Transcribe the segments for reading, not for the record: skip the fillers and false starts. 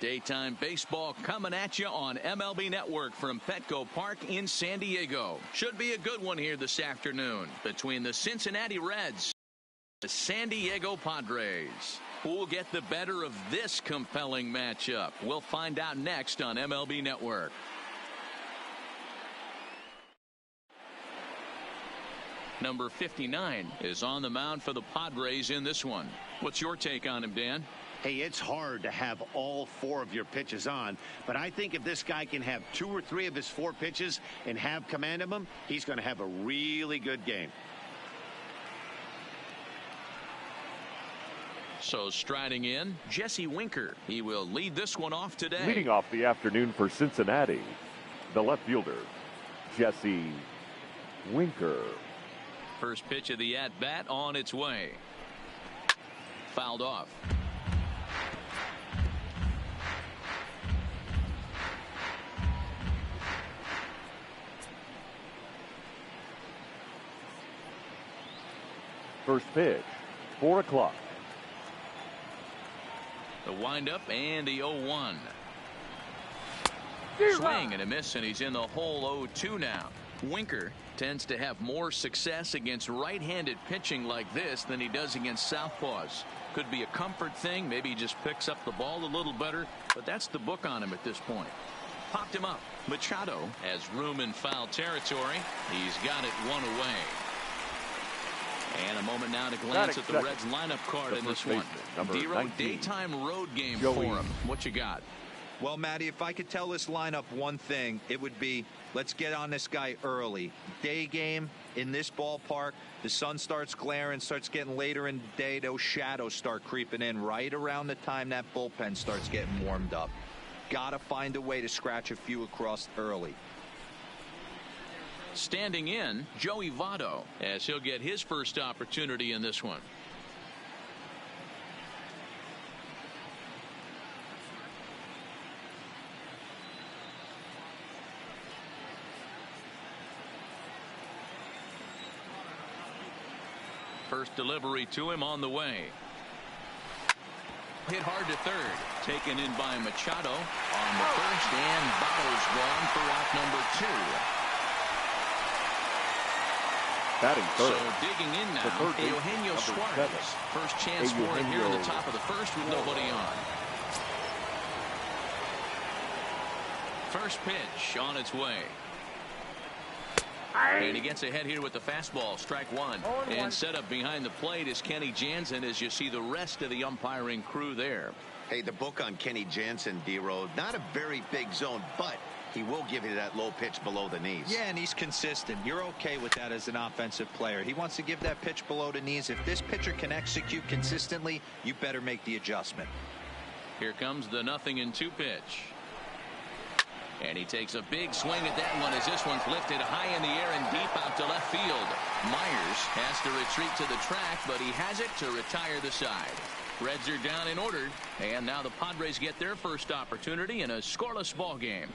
Daytime baseball coming at you on MLB Network from PetCo Park in San Diego. Should be a good one here this afternoon between the Cincinnati Reds and the San Diego Padres. Who'll get the better of this compelling matchup? We'll find out next on MLB Network. Number 59 is on the mound for the Padres in this one. What's your take on him, Dan? Hey, it's hard to have all 4 of your pitches on, but I think if this guy can have 2 or 3 of his 4 pitches and have command of them, he's going to have a really good game. So striding in, Jesse Winker. He will lead this one off today. Leading off the afternoon for Cincinnati, the left fielder, Jesse Winker. First pitch of the at-bat on its way. Fouled off. First pitch, 4 o'clock. The windup and the 0-1. Swing and a miss, and he's in the hole 0-2 now. Winker tends to have more success against right-handed pitching like this than he does against southpaws. Could be a comfort thing. Maybe he just picks up the ball a little better, but that's the book on him at this point. Popped him up. Machado has room in foul territory. He's got it 1 away. And a moment now to glance at the Reds lineup card in this one. Dero, daytime road game for him. What you got? Well, Matty, if I could tell this lineup one thing, it would be let's get on this guy early. Day game in this ballpark, the sun starts glaring, starts getting later in the day. Those shadows start creeping in right around the time that bullpen starts getting warmed up. Got to find a way to scratch a few across early. Standing in, Joey Votto, as he'll get his first opportunity in this one. First delivery to him on the way. Hit hard to third. Taken in by Machado on the first, and Votto's gone for out number 2. Batting third. So digging in now, Eugenio Suarez. First chance for him here in the top of the first with nobody on. First pitch on its way. And he gets ahead here with the fastball. Strike 1. And set up behind the plate is Kenny Jansen as you see the rest of the umpiring crew there. Hey, the book on Kenny Jansen, D-Road, not a very big zone, but he will give you that low pitch below the knees. Yeah, and he's consistent. You're okay with that as an offensive player. He wants to give that pitch below the knees. If this pitcher can execute consistently, you better make the adjustment. Here comes the 0-2 pitch. And he takes a big swing at that one as this one's lifted high in the air and deep out to left field. Myers has to retreat to the track, but he has it to retire the side. Reds are down and ordered, and now the Padres get their first opportunity in a scoreless ball game.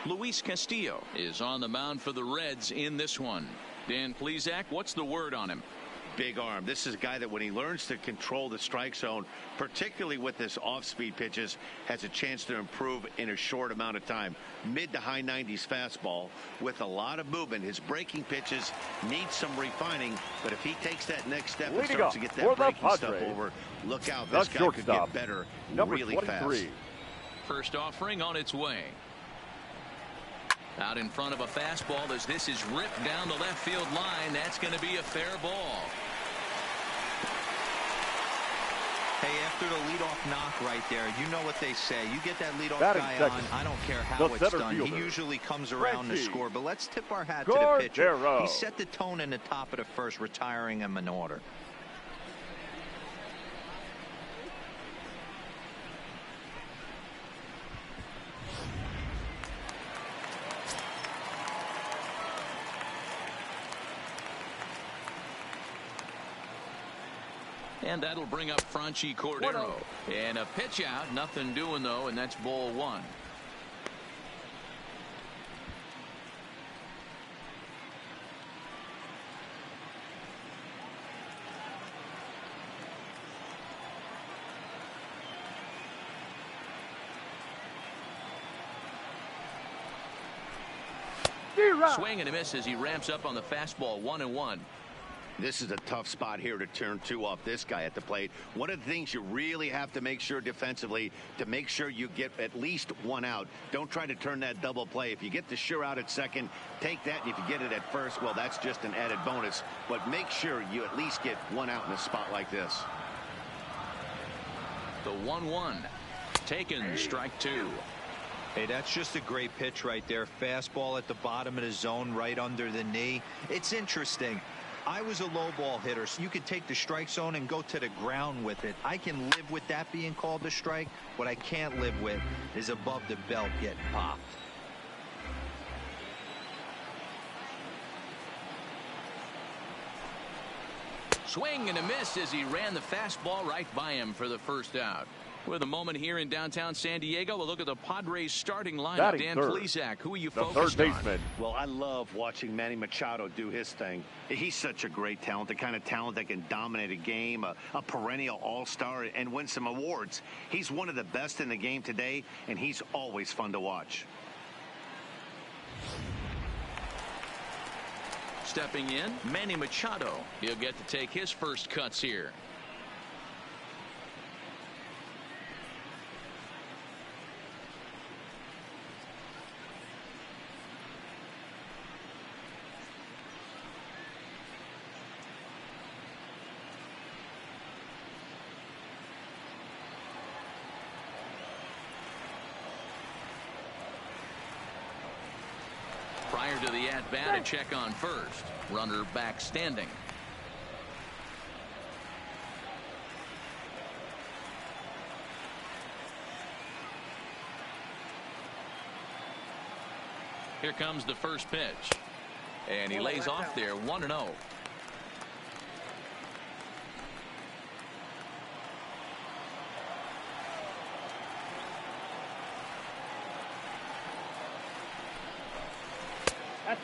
Luis Castillo is on the mound for the Reds in this one. Dan Plesac, what's the word on him? Big arm. This is a guy that when he learns to control the strike zone, particularly with this off-speed pitches, has a chance to improve in a short amount of time. Mid to high 90s fastball with a lot of movement. His breaking pitches need some refining, but if he takes that next step and starts to get that breaking stuff over, look out. This guy could get better really fast. First offering on its way. Out in front of a fastball as this is ripped down the left field line. That's going to be a fair ball. Hey, after the leadoff knock right there, you know what they say. You get that leadoff guy on, I don't care how it's done. He usually comes around to score. But let's tip our hat to the pitcher. He set the tone in the top of the first, retiring him in order. And that'll bring up Franchi Cordero. And a pitch out. Nothing doing, though, and that's ball 1. Swing and a miss as he ramps up on the fastball. 1-1. This is a tough spot here to turn two off this guy at the plate. One of the things you really have to make sure defensively to make sure you get at least one out. Don't try to turn that double play. If you get the sure out at second, take that. And if you get it at first, well, that's just an added bonus. But make sure you at least get one out in a spot like this. The 1-1. Taken, strike two. Hey, that's just a great pitch right there. Fastball at the bottom of the zone, right under the knee. It's interesting. I was a low ball hitter, so you could take the strike zone and go to the ground with it. I can live with that being called a strike. What I can't live with is above the belt getting popped. Swing and a miss as he ran the fastball right by him for the first out. With a moment here in downtown San Diego, we'll look at the Padres starting lineup. Dan Plesac, who are you focused on? Well, I love watching Manny Machado do his thing. He's such a great talent, the kind of talent that can dominate a game, a perennial all-star, and win some awards. He's one of the best in the game today, and he's always fun to watch. Stepping in, Manny Machado. He'll get to take his first cuts here. Prior to the at-bat, a check on first. Runner back standing. Here comes the first pitch. And he lays off there, 1-0.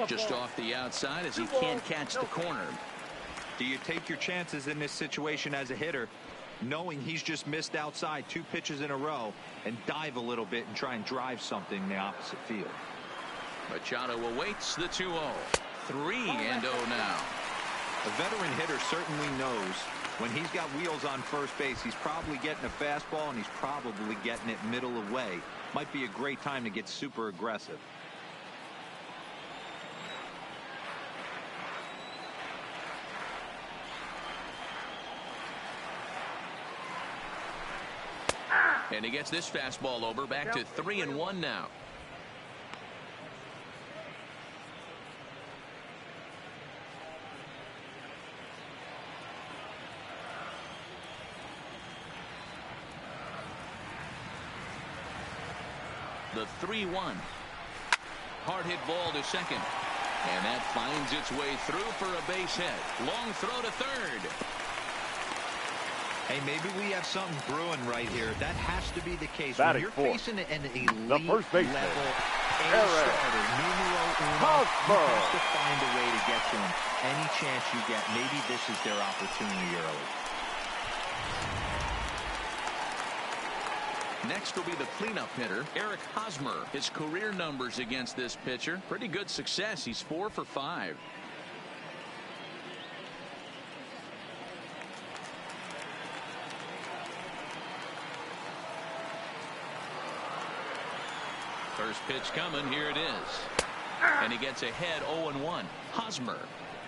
Just off the outside as he can't catch the corner. Do you take your chances in this situation as a hitter, knowing he's just missed outside 2 pitches in a row, and dive a little bit and try and drive something in the opposite field? Machado awaits the 2-0. 3-0 now. A veteran hitter certainly knows when he's got wheels on first base, he's probably getting a fastball and he's probably getting it middle away. Might be a great time to get super aggressive. And he gets this fastball over, back to 3-1 now. The 3-1. Hard hit ball to second. And that finds its way through for a base hit. Long throw to third. Hey, maybe we have something brewing right here. That has to be the case. When you're facing an elite the first baseman, level starter, numero uno, you have to find a way to get to him. Any chance you get, maybe this is their opportunity early. Next will be the cleanup hitter, Eric Hosmer. His career numbers against this pitcher, pretty good success. He's 4 for 5. First pitch coming, here it is. And he gets ahead 0-1. Hosmer,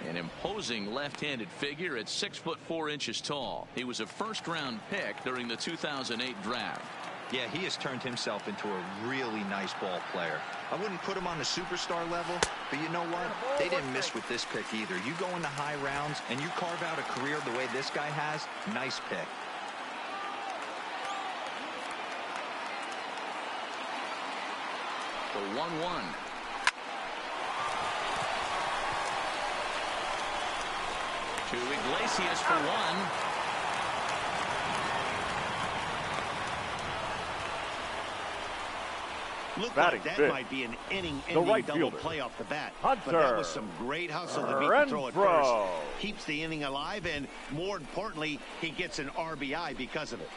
an imposing left-handed figure at 6'4" tall. He was a first-round pick during the 2008 draft. Yeah, he has turned himself into a really nice ball player. I wouldn't put him on the superstar level, but you know what? They didn't miss with this pick either. You go into high rounds and you carve out a career the way this guy has, nice pick. The 1-1. To Iglesias for 1. Looked like that might be an inning-ending double play off the bat. But that was some great hustle to beat the throw at first. Keeps the inning alive, and more importantly, he gets an RBI because of it.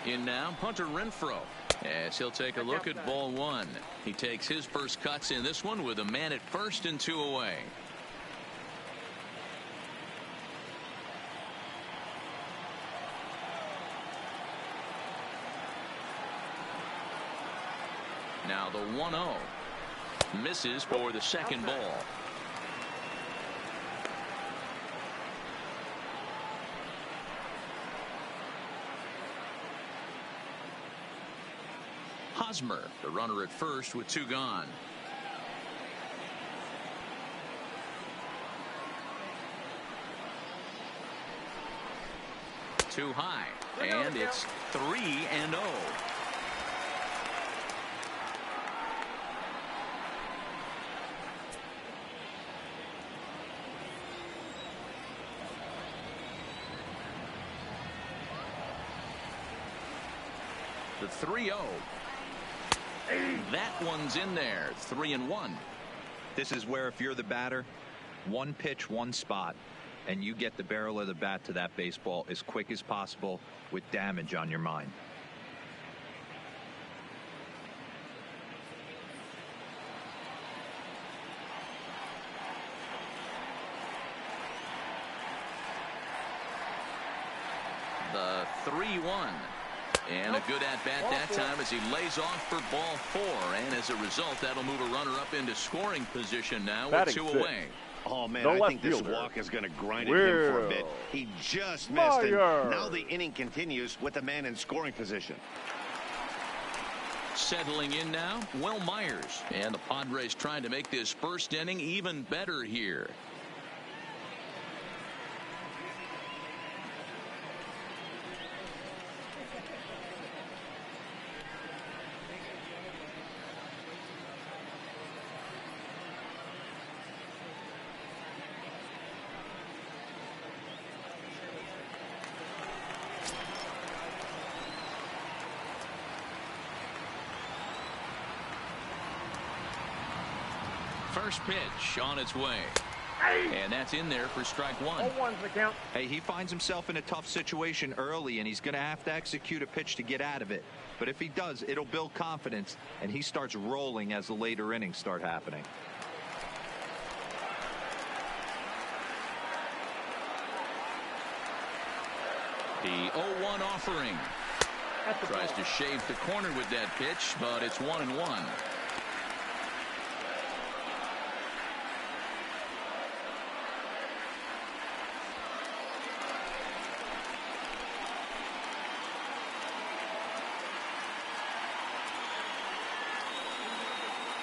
In now, Hunter Renfroe. As he'll take a look at ball one. He takes his first cuts in this one with a man at first and 2 away. Now the 1-0. Misses for the second ball. Hosmer, the runner at first with 2 gone. Too high, and it's 3-0. The 3-0. That one's in there. 3-1. This is where if you're the batter, one pitch, one spot, and you get the barrel of the bat to that baseball as quick as possible with damage on your mind. The 3-1. And a good at-bat that time as he lays off for ball 4. And as a result, that'll move a runner up into scoring position now with 2 away. Oh, man, I think this walk is going to grind at him for a bit. He just missed it. Now the inning continues with the man in scoring position. Settling in now, Will Myers. And the Padres trying to make this first inning even better here. First pitch on its way. And that's in there for strike 1. 0-1's the count. Hey, he finds himself in a tough situation early, and he's going to have to execute a pitch to get out of it. But if he does, it'll build confidence, and he starts rolling as the later innings start happening. The 0-1 offering. Tries to shave the corner with that pitch, but it's 1-1.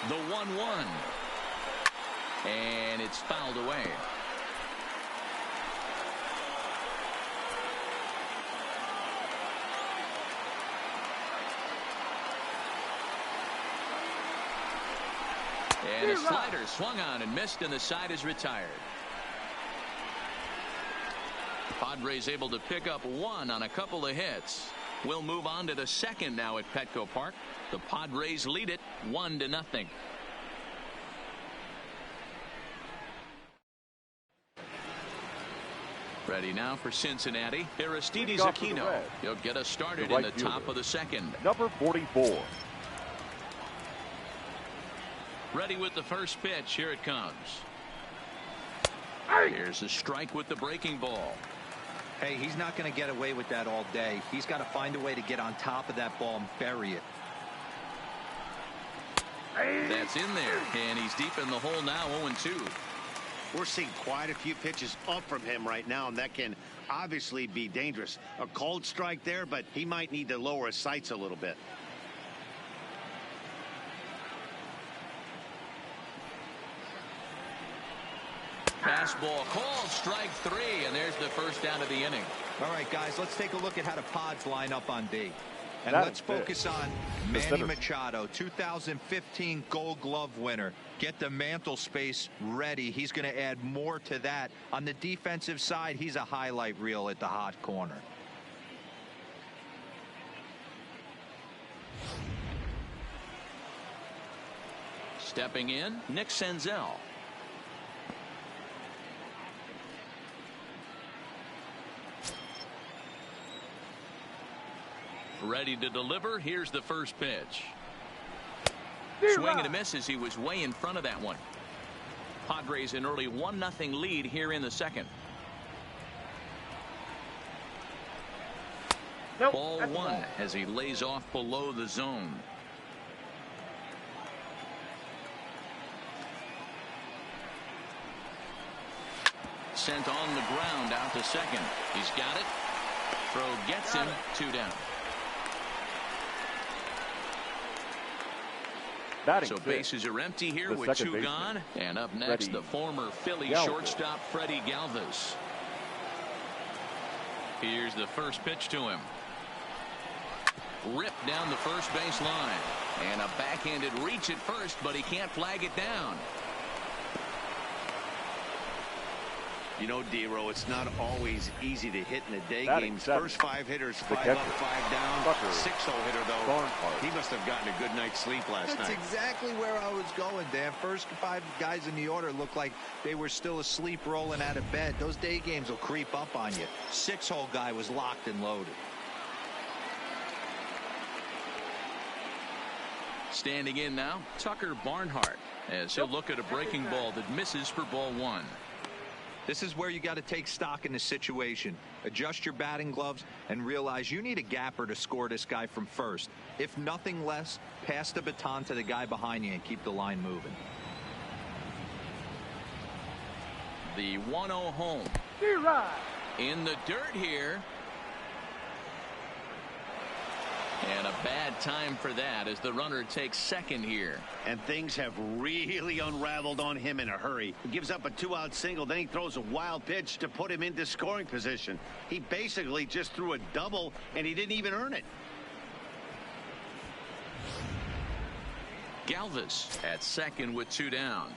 The 1-1. And it's fouled away. And a slider swung on and missed, and the side is retired. Padres able to pick up 1 on a couple of hits. We'll move on to the second now at PetCo Park. The Padres lead it 1-0. Ready now for Cincinnati. Aristides Aquino. He'll get us started in the top of the second. Number 44. Ready with the first pitch. Here it comes. Here's a strike with the breaking ball. Hey, he's not going to get away with that all day. He's got to find a way to get on top of that ball and bury it. That's in there, and he's deep in the hole now, 0-2. We're seeing quite a few pitches up from him right now, and that can obviously be dangerous. A cold strike there, but he might need to lower his sights a little bit. Fastball called, strike 3, and there's the first down of the inning. All right, guys, let's take a look at how the Pods line up on D. And That let's is focus big. on Manny Machado, 2015 Gold Glove winner. Get the mantle space ready. He's going to add more to that. On the defensive side, he's a highlight reel at the hot corner. Stepping in, Nick Senzel. Ready to deliver. Here's the first pitch. Swing and a miss as he was way in front of that one. Padres an early 1-0 lead here in the second. Nope, Ball one as he lays off below the zone. Sent on the ground out to second. He's got it. Throw gets him. 2 down. Batting So bases are empty here the with 2 baseman, gone. And up next, the former Philly shortstop Freddie Galvis. Here's the first pitch to him. Ripped down the first base line. And a backhanded reach at first, but he can't flag it down. You know, D-Row, it's not always easy to hit in the day Batting games. seven. First 5 hitters, 5 catcher. up, 5 down. Tucker. 6-0 hitter, though. Barnhart. He must have gotten a good night's sleep last That's night. exactly where I was going, Dan. First 5 guys in the order looked like they were still asleep rolling out of bed. Those day games will creep up on you. 6-hole guy was locked and loaded. Standing in now, Tucker Barnhart, as he'll look at a breaking ball that misses for ball 1. This is where you got to take stock in the situation. Adjust your batting gloves and realize you need a gapper to score this guy from first. If nothing less, pass the baton to the guy behind you and keep the line moving. The 1-0 home. In the dirt here. And a bad time for that as the runner takes second here. And things have really unraveled on him in a hurry. He gives up a 2-out single, then he throws a wild pitch to put him into scoring position. He basically just threw a double, and he didn't even earn it. Galvis at second with 2 down.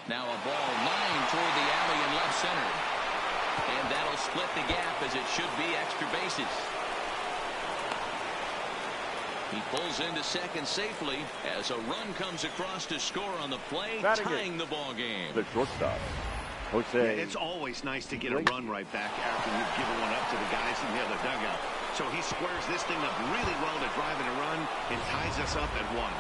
Now a ball lined toward the alley in left center. And that'll split the gap as it should be extra bases. He pulls into second safely as a run comes across to score on the play, tying the ball game. The shortstop, Jose. Yeah, it's always nice to get a run right back after you've given one up to the guys in the other dugout. So he squares this thing up really well to drive in a run and ties us up at 1.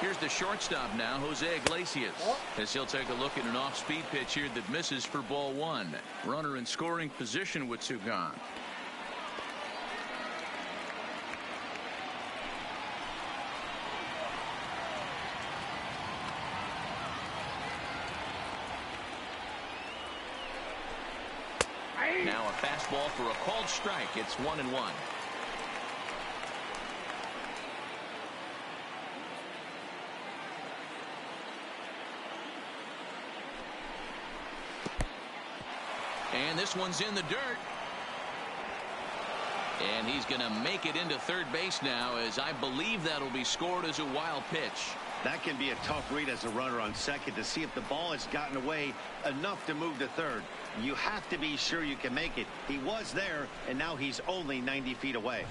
Here's the shortstop now, Jose Iglesias, as he'll take a look at an off-speed pitch here that misses for ball 1. Runner in scoring position with 2 gone. Now a fastball for a called strike. It's 1-1. And this one's in the dirt. And he's going to make it into third base now, as I believe that'll be scored as a wild pitch. That can be a tough read as a runner on second to see if the ball has gotten away enough to move to third. You have to be sure you can make it. He was there, and now he's only 90 feet away.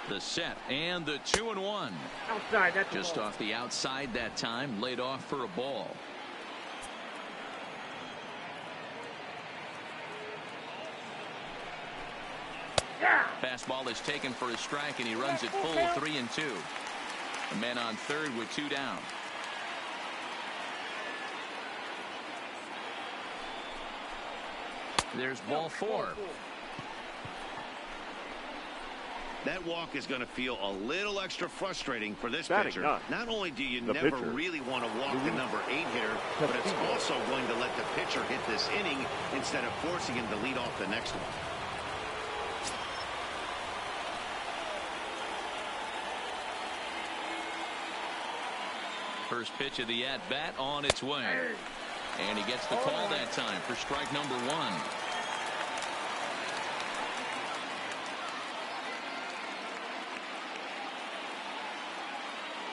The set and the 2-1. Outside, that's Just off the outside that time, laid off for a ball. Fastball is taken for a strike, and he runs it full 3-2. The man on third with 2 down. There's ball 4. That walk is going to feel a little extra frustrating for this Batting pitcher. nine. Not only do you The never pitcher. really want to walk the number 8 hitter, but it's also going to let the pitcher hit this inning instead of forcing him to lead off the next one. First pitch of the at-bat on its way. And he gets the call that time for strike number 1.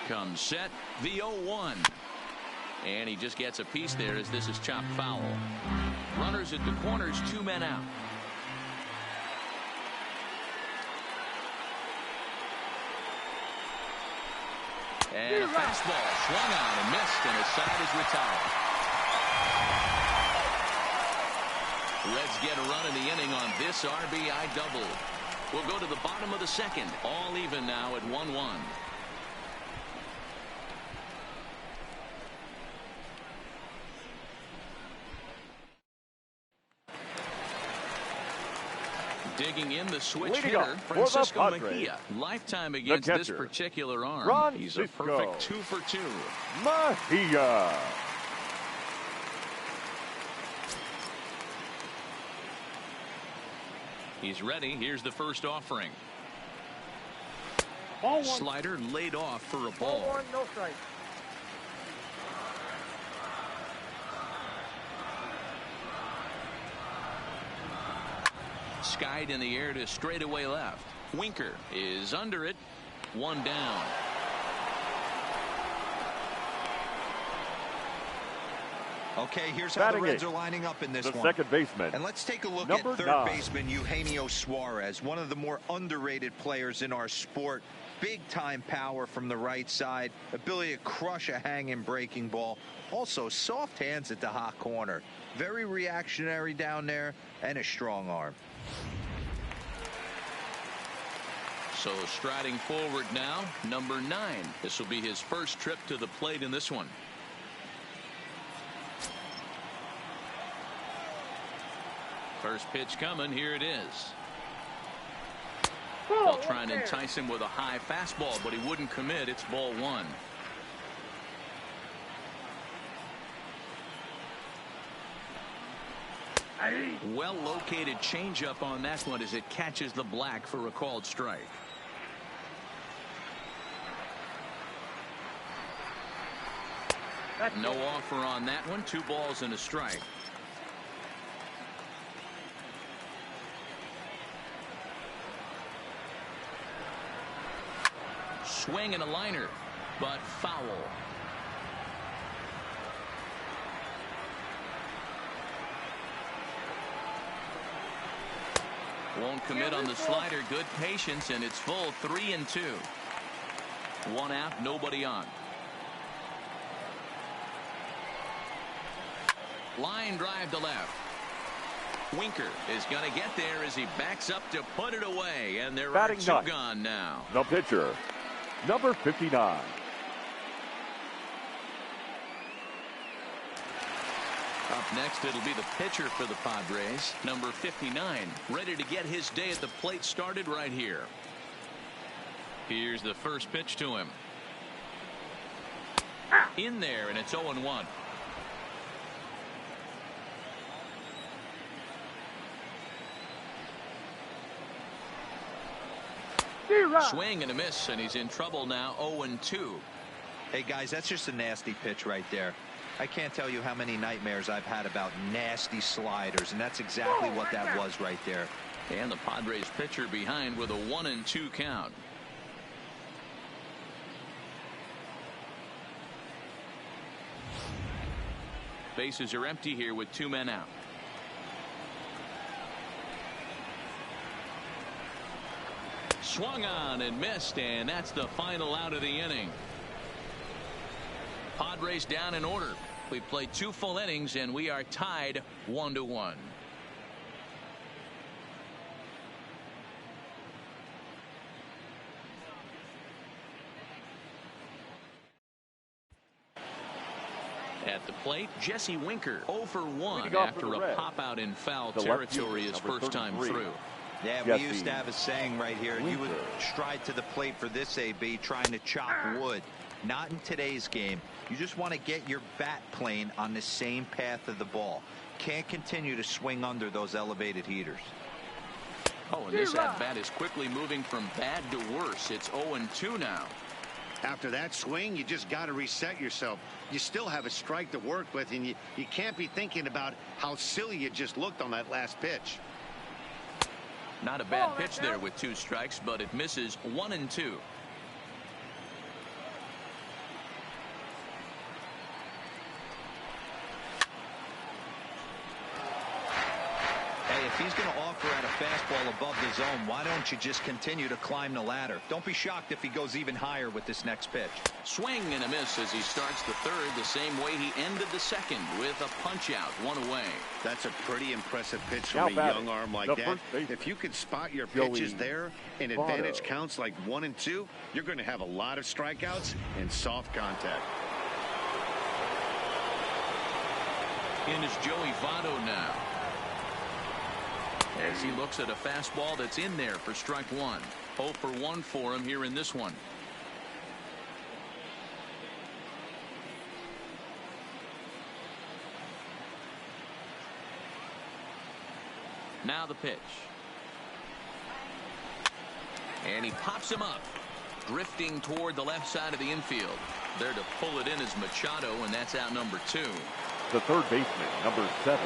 Comes set, the 0-1. And he just gets a piece there as this is chopped foul. Runners at the corners, 2 men out. And a fastball swung on and missed, and his side is retired. Reds get a run in the inning on this RBI double. We'll go to the bottom of the second. All even now at 1-1. Digging in the switch hitter, Francisco Mejia. Lifetime against this particular arm. He's a perfect 2 for 2. Mejia. He's ready. Here's the first offering. Slider laid off for a ball. Ball 1, no strike. Skied in the air to straightaway left. Winker is under it. 1 down. Okay, here's how the Reds are lining up in this one. The second baseman. And let's take a look at third baseman Eugenio Suarez, one of the more underrated players in our sport. Big time power from the right side, ability to crush a hanging breaking ball. Also soft hands at the hot corner. Very reactionary down there and a strong arm. So striding forward now, number 9. This will be his first trip to the plate in this one. First pitch coming. Here it is. They'll try and entice him with a high fastball, but he wouldn't commit. It's ball 1. Well located changeup on that one as it catches the black for a called strike. No offer on that one. 2 balls and a strike. Swing and a liner, but foul. Won't commit on the slider. Good patience, and it's full. 3-2. 1 out, nobody on. Line drive to left. Winker is going to get there as he backs up to put it away, and there are 2 gone now. The pitcher, number 59. Up next, it'll be the pitcher for the Padres, number 59, ready to get his day at the plate started right here. Here's the first pitch to him. In there, and it's 0-1. Swing and a miss, and he's in trouble now. 0-2. Hey guys, that's just a nasty pitch right there. I can't tell you how many nightmares I've had about nasty sliders, and that's exactly what that was right there. And the Padres pitcher behind with a 1-2 count. Bases are empty here with 2 men out. Swung on and missed, and that's the final out of the inning. Padres down in order. We played 2 full innings, and we are tied 1-1. At the plate, Jesse Winker 0 for 1 after a pop out in foul territory his first time through. Yeah, we used to have a saying right here. You would stride to the plate for this AB, trying to chop wood. Not in today's game. You just want to get your bat plane on the same path of the ball. Can't continue to swing under those elevated heaters. Oh, and this at-bat is quickly moving from bad to worse. It's 0-2 now. After that swing, you just got to reset yourself. You still have a strike to work with, and you can't be thinking about how silly you just looked on that last pitch. Not a bad pitch there with 2 strikes, but it misses. 1-2. fastball above the zone, why don't you just continue to climb the ladder? Don't be shocked if he goes even higher with this next pitch. Swing and a miss as he starts the third the same way he ended the second, with a punch out, one away. That's a pretty impressive pitch from a young arm like that. If you could spot your pitches there and advantage counts like 1 and 2, you're going to have a lot of strikeouts and soft contact. In is Joey Votto now, as he looks at a fastball that's in there for strike one. 0 for 1 for him here in this one. Now the pitch. And he pops him up, drifting toward the left side of the infield. There to pull it in is Machado, and that's out number 2. The third baseman, number 7.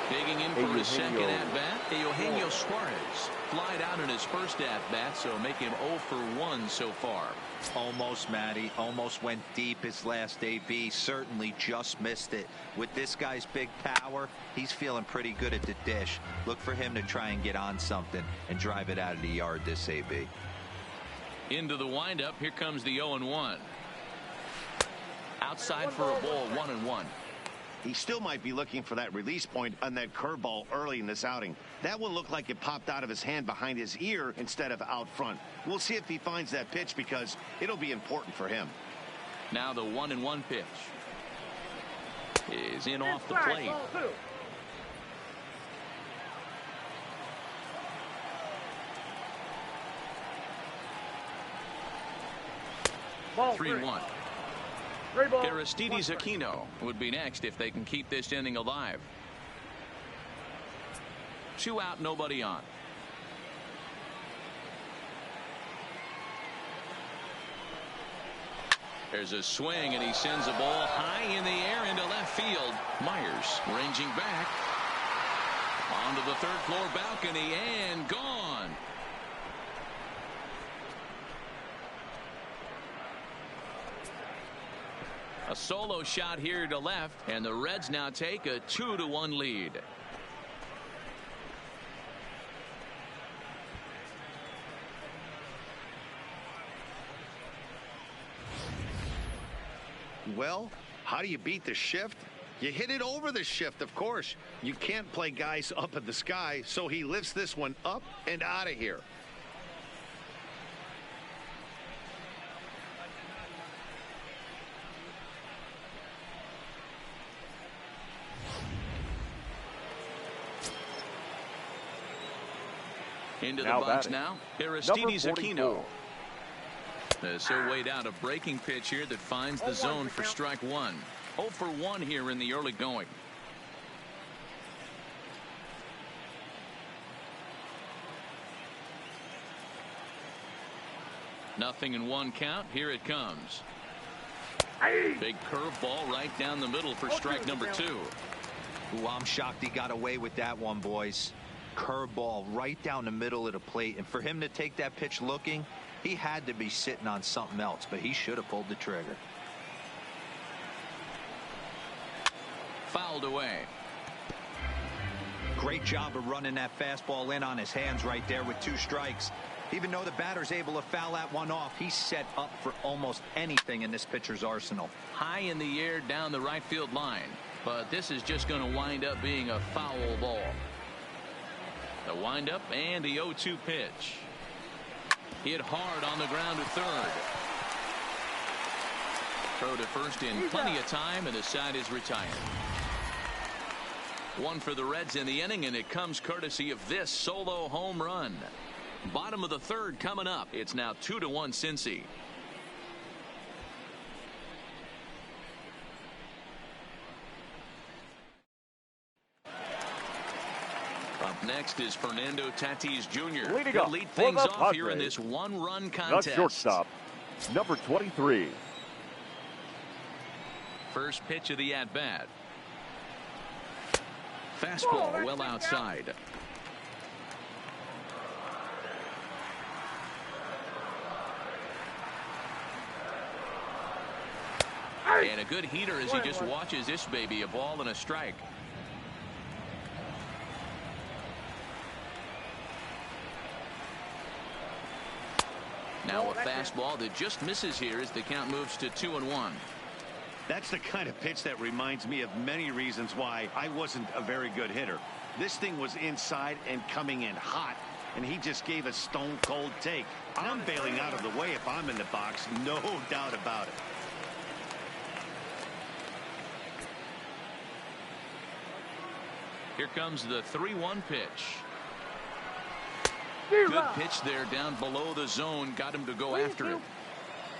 Digging in for his second at-bat, Eugenio Suarez. Flied out in his first at-bat, so make him 0 for 1 so far. Almost, Matty. Almost went deep his last AB. Certainly just missed it. With this guy's big power, he's feeling pretty good at the dish. Look for him to try and get on something and drive it out of the yard this AB. Into the windup. Here comes the 0-1. Outside for a ball, 1-1. He still might be looking for that release point on that curveball early in this outing. That one looked like it popped out of his hand behind his ear instead of out front. We'll see if he finds that pitch because it'll be important for him. Now the 1-1 pitch is in off the plate. Ball 3-1. Aristides Aquino would be next if they can keep this inning alive. 2 out, nobody on. There's a swing, and he sends a ball high in the air into left field. Myers ranging back onto the third floor balcony and gone. A solo shot here to left, and the Reds now take a 2-1 lead. Well, how do you beat the shift? You hit it over the shift, of course. You can't play guys up in the sky, so he lifts this one up and out of here. Into the box now, Aristides Aquino. So weighed out a breaking pitch here that finds the zone for strike one. 0 for 1 here in the early going. Nothing in 1 count. Here it comes. Big curveball right down the middle for strike number 2. Ooh, I'm shocked he got away with that one, boys. Curveball right down the middle of the plate, and for him to take that pitch looking, he had to be sitting on something else, but he should have pulled the trigger. Fouled away. Great job of running that fastball in on his hands right there with 2 strikes. Even though the batter's able to foul that one off, he's set up for almost anything in this pitcher's arsenal. High in the air down the right field line, but this is just going to wind up being a foul ball. The windup and the 0-2 pitch. Hit hard on the ground to third. Throw to first in plenty of time, and the side is retired. 1 for the Reds in the inning, and it comes courtesy of this solo home run. Bottom of the third coming up. It's now 2-1 Cincy. Up next is Fernando Tatis Jr. He'll lead things off here in this 1-run contest. The shortstop, number 23. First pitch of the at-bat. Fastball well outside. And a good heater as he just watches this baby, a ball and a strike. fastball that just misses here as the count moves to 2-1. That's the kind of pitch that reminds me of many reasons why I wasn't a very good hitter. This thing was inside and coming in hot, and he just gave a stone cold take. I'm bailing out of the way if I'm in the box, no doubt about it. Here comes the 3-1 pitch. Good pitch there down below the zone. Got him to go after it.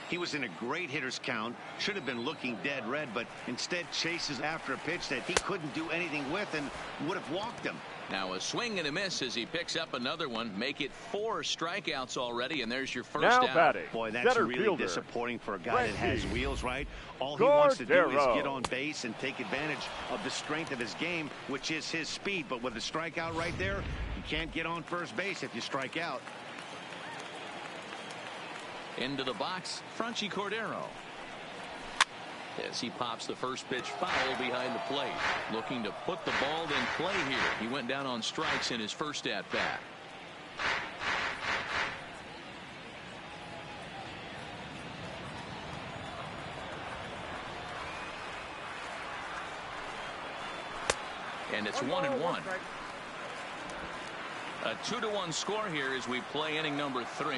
He was in a great hitter's count. Should have been looking dead red, but instead chases after a pitch that he couldn't do anything with and would have walked him. Now a swing and a miss as he picks up another one. Make it 4 strikeouts already, and there's your first now out. Batting, boy, that's really fielder, disappointing for a guy that has wheels, right? All he Cordero wants to do is get on base and take advantage of the strength of his game, which is his speed. But with a strikeout right there, you can't get on first base if you strike out. Into the box, Franchy Cordero. As he pops the first pitch foul behind the plate. Looking to put the ball in play here. He went down on strikes in his first at-bat. And it's 1-1. A 2-1 score here as we play inning number 3.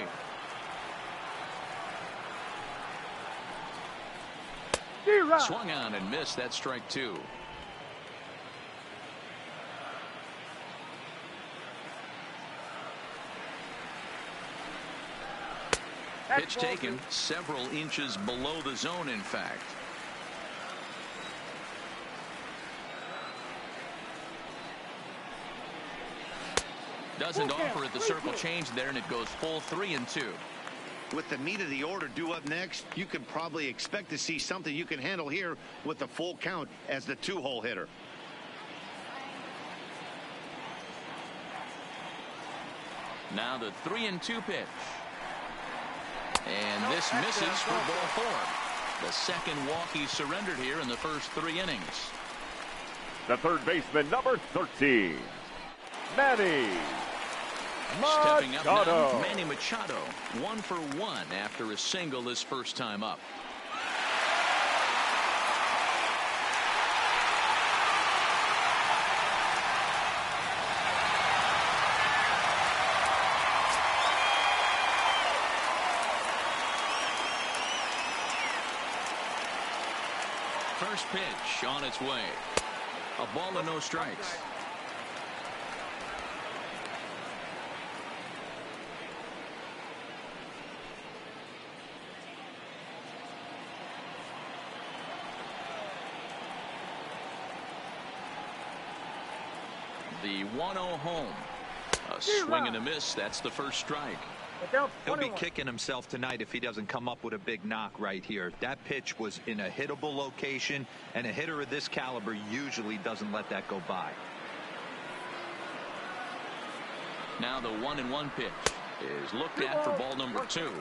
Swung on and missed. That strike 2. Pitch taken several inches below the zone, in fact. Doesn't offer at the circle change there, and it goes full 3-2. With the meat of the order due up next, you can probably expect to see something you can handle here with the full count as the 2-hole hitter. Now the 3-2 pitch. And this misses for ball 4. The second walk he surrendered here in the first 3 innings. The third baseman, number 13, Manny Stepping up now, Machado. Manny Machado, 1 for 1 after a single his first time up. First pitch on its way. A ball and no strikes. The 1-0 home. A swing and a miss. That's the first strike. He'll be kicking himself tonight if he doesn't come up with a big knock right here. That pitch was in a hittable location, and a hitter of this caliber usually doesn't let that go by. Now the 1-1 pitch is looked at for ball number 2.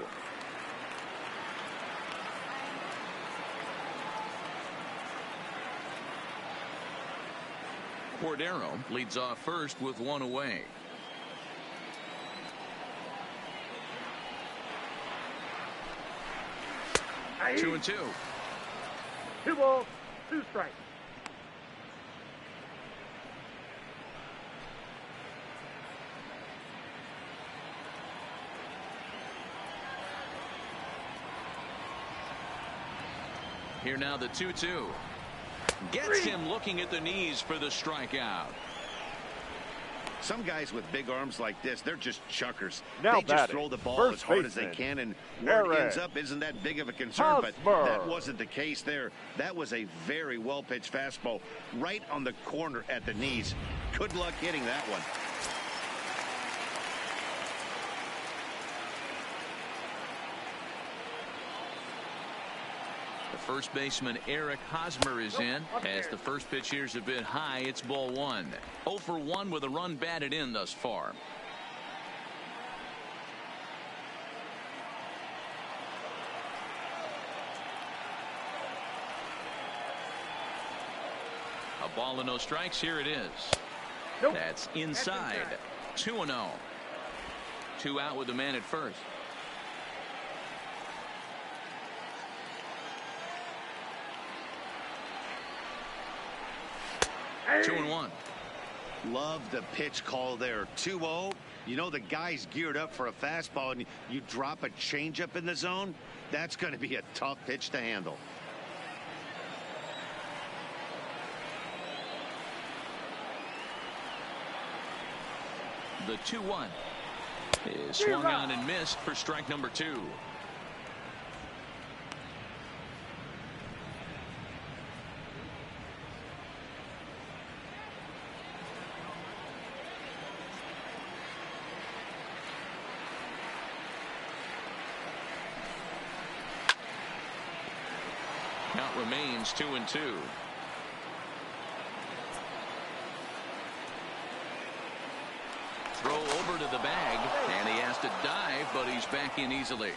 Cordero leads off first with 1 away. Aye. 2-2. 2 balls, 2 strikes. Here now the 2-2. Gets him looking at the knees for the strikeout. Some guys with big arms like this, they're just chuckers. Now they just throw the ball as hard as they can, and where it ends up isn't that big of a concern, but that wasn't the case there. That was a very well-pitched fastball right on the corner at the knees. Good luck hitting that one. The first baseman Eric Hosmer is in. As the first pitch here's a bit high, it's ball 1. 0 for 1 with a run batted in thus far. A ball and no strikes. Here it is. That's inside. 2-0. 2 out with the man at first. 2-1. Love the pitch call there. 2-0. You know the guy's geared up for a fastball, and you drop a changeup in the zone. That's going to be a tough pitch to handle. The 2-1 is swung on and missed for strike number 2. Count remains 2-2. Throw over to the bag, and he has to dive, but he's back in easily.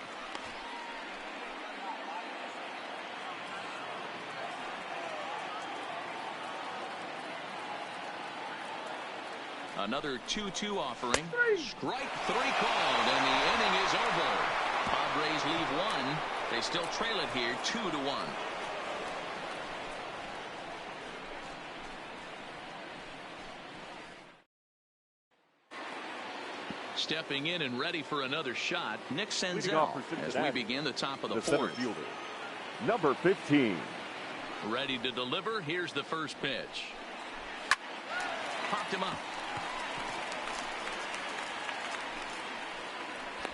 Another 2-2 offering. Strike 3 called, and the inning is over. Padres leave 1. They still trail it here 2-1. Stepping in and ready for another shot, Nick Senzel, as we begin the top of the fourth. Fielder, number 15. Ready to deliver. Here's the first pitch. Popped him up.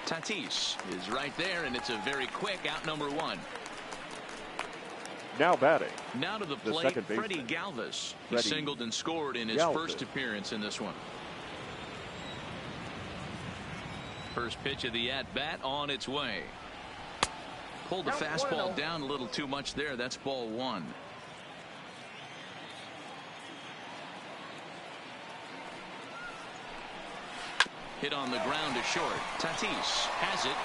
Tatis is right there, and it's a very quick out number 1. Now batting. Now to the plate, Freddie Galvis. He singled and scored in his first appearance in this one. First pitch of the at-bat on its way. Pulled the fastball down a little too much there. That's ball 1. Hit on the ground to short. Tatis has it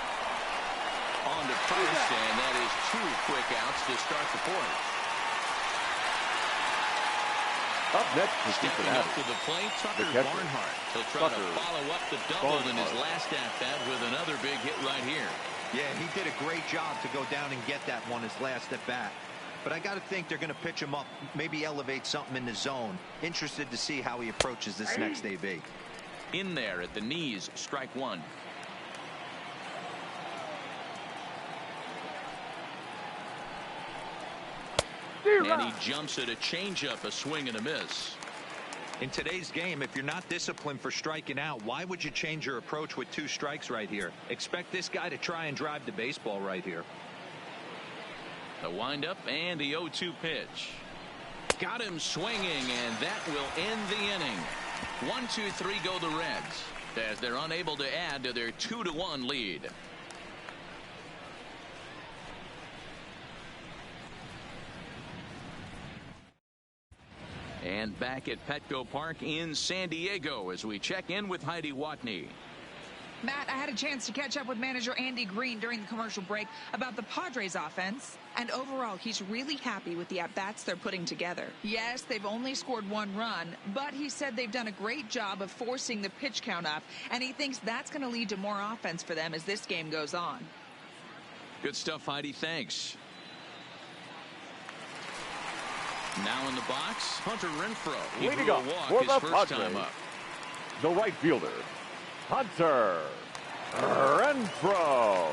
on to first, and that is 2 quick outs to start the fourth. Up next to stepping up to the plate, Tucker Barnhart. He'll try to follow up the double in his last at-bat with another big hit right here. Yeah, he did a great job to go down and get that one his last at-bat. But I got to think they're going to pitch him up, maybe elevate something in the zone. Interested to see how he approaches this next AB. In there at the knees, strike 1. And he jumps at a changeup, a swing and a miss. In today's game, if you're not disciplined for striking out, why would you change your approach with 2 strikes right here? Expect this guy to try and drive the baseball right here. The windup and the 0-2 pitch. Got him swinging, and that will end the inning. 1-2-3 go the Reds, as they're unable to add to their 2-1 lead. And back at PetCo Park in San Diego as we check in with Heidi Watney. Matt, I had a chance to catch up with manager Andy Green during the commercial break about the Padres offense. And overall, he's really happy with the at-bats they're putting together. Yes, they've only scored 1 run, but he said they've done a great job of forcing the pitch count up. And he thinks that's going to lead to more offense for them as this game goes on. Good stuff, Heidi. Thanks. Now in the box, Hunter Renfroe. He drew a walk his first time up. The right fielder, Hunter Renfroe.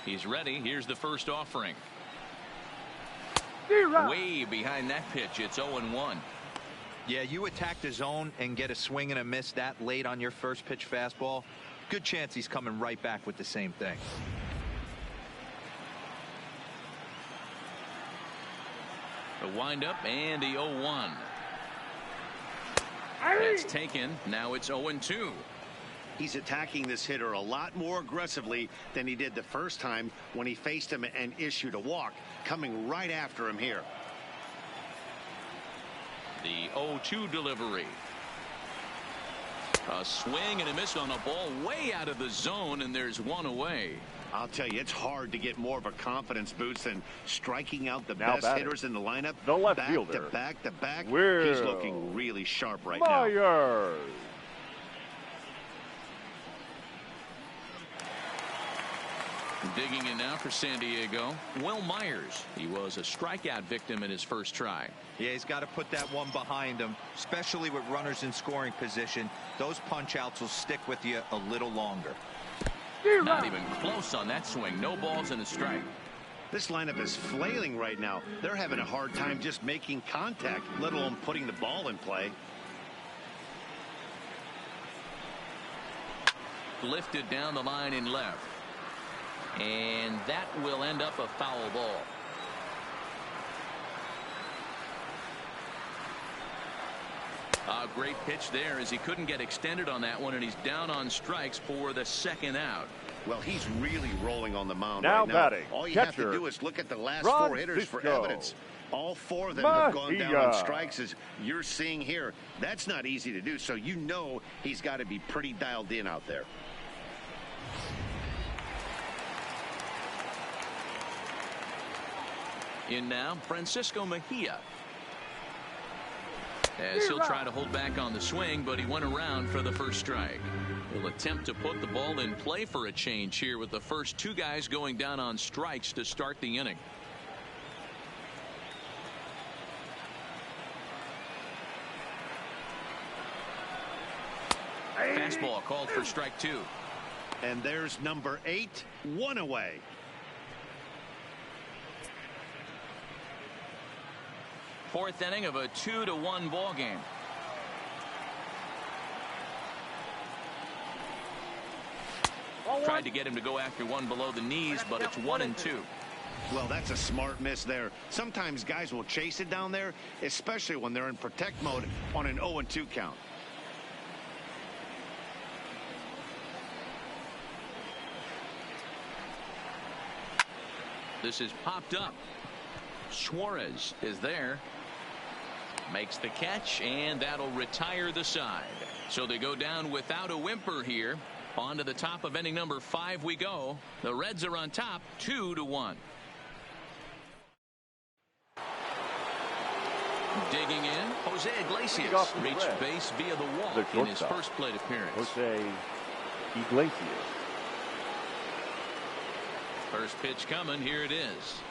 He's ready. Here's the first offering. Way behind that pitch. It's 0-1. Yeah, you attack the zone and get a swing and a miss that late on your first pitch fastball. Good chance he's coming right back with the same thing. The windup and the 0-1. That's taken. Now it's 0-2. He's attacking this hitter a lot more aggressively than he did the first time when he faced him and issued a walk, coming right after him here. The 0-2 delivery. A swing and a miss on a ball way out of the zone, and there's 1 away. I'll tell you, it's hard to get more of a confidence boost than striking out the best hitters in the lineup. The left back fielder. to back to back. Will He's looking really sharp right Myers. now. Digging in now for San Diego, Will Myers. He was a strikeout victim in his first try. Yeah, he's got to put that one behind him, especially with runners in scoring position. Those punch outs will stick with you a little longer. Not even close on that swing. No balls and a strike. This lineup is flailing right now. They're having a hard time just making contact, let alone putting the ball in play. Lifted down the line in left. And that will end up a foul ball. A great pitch there as he couldn't get extended on that one, and he's down on strikes for the second out. Well, he's really rolling on the mound now right now. Batting, all you catcher, have to do is look at the last Ron 4 hitters for Cisco. evidence. All 4 of them have gone down on strikes, as you're seeing here. That's not easy to do, so you know he's got to be pretty dialed in out there. In now, Francisco Mejia. As he'll try to hold back on the swing, but he went around for the first strike. He'll attempt to put the ball in play for a change here with the first 2 guys going down on strikes to start the inning. Fastball called for strike 2. And there's number 8, 1 away. Fourth inning of a 2-1 ball game. Tried to get him to go after one below the knees, but it's 1-2. Well, that's a smart miss there. Sometimes guys will chase it down there, especially when they're in protect mode on an 0-2 count. This is popped up. Suarez is there. Makes the catch, and that'll retire the side. So they go down without a whimper here. On to the top of inning number 5 we go. The Reds are on top, 2-1. Digging in, Jose Iglesias reached base via the walk in his first plate appearance. Jose Iglesias. First pitch coming, here it is.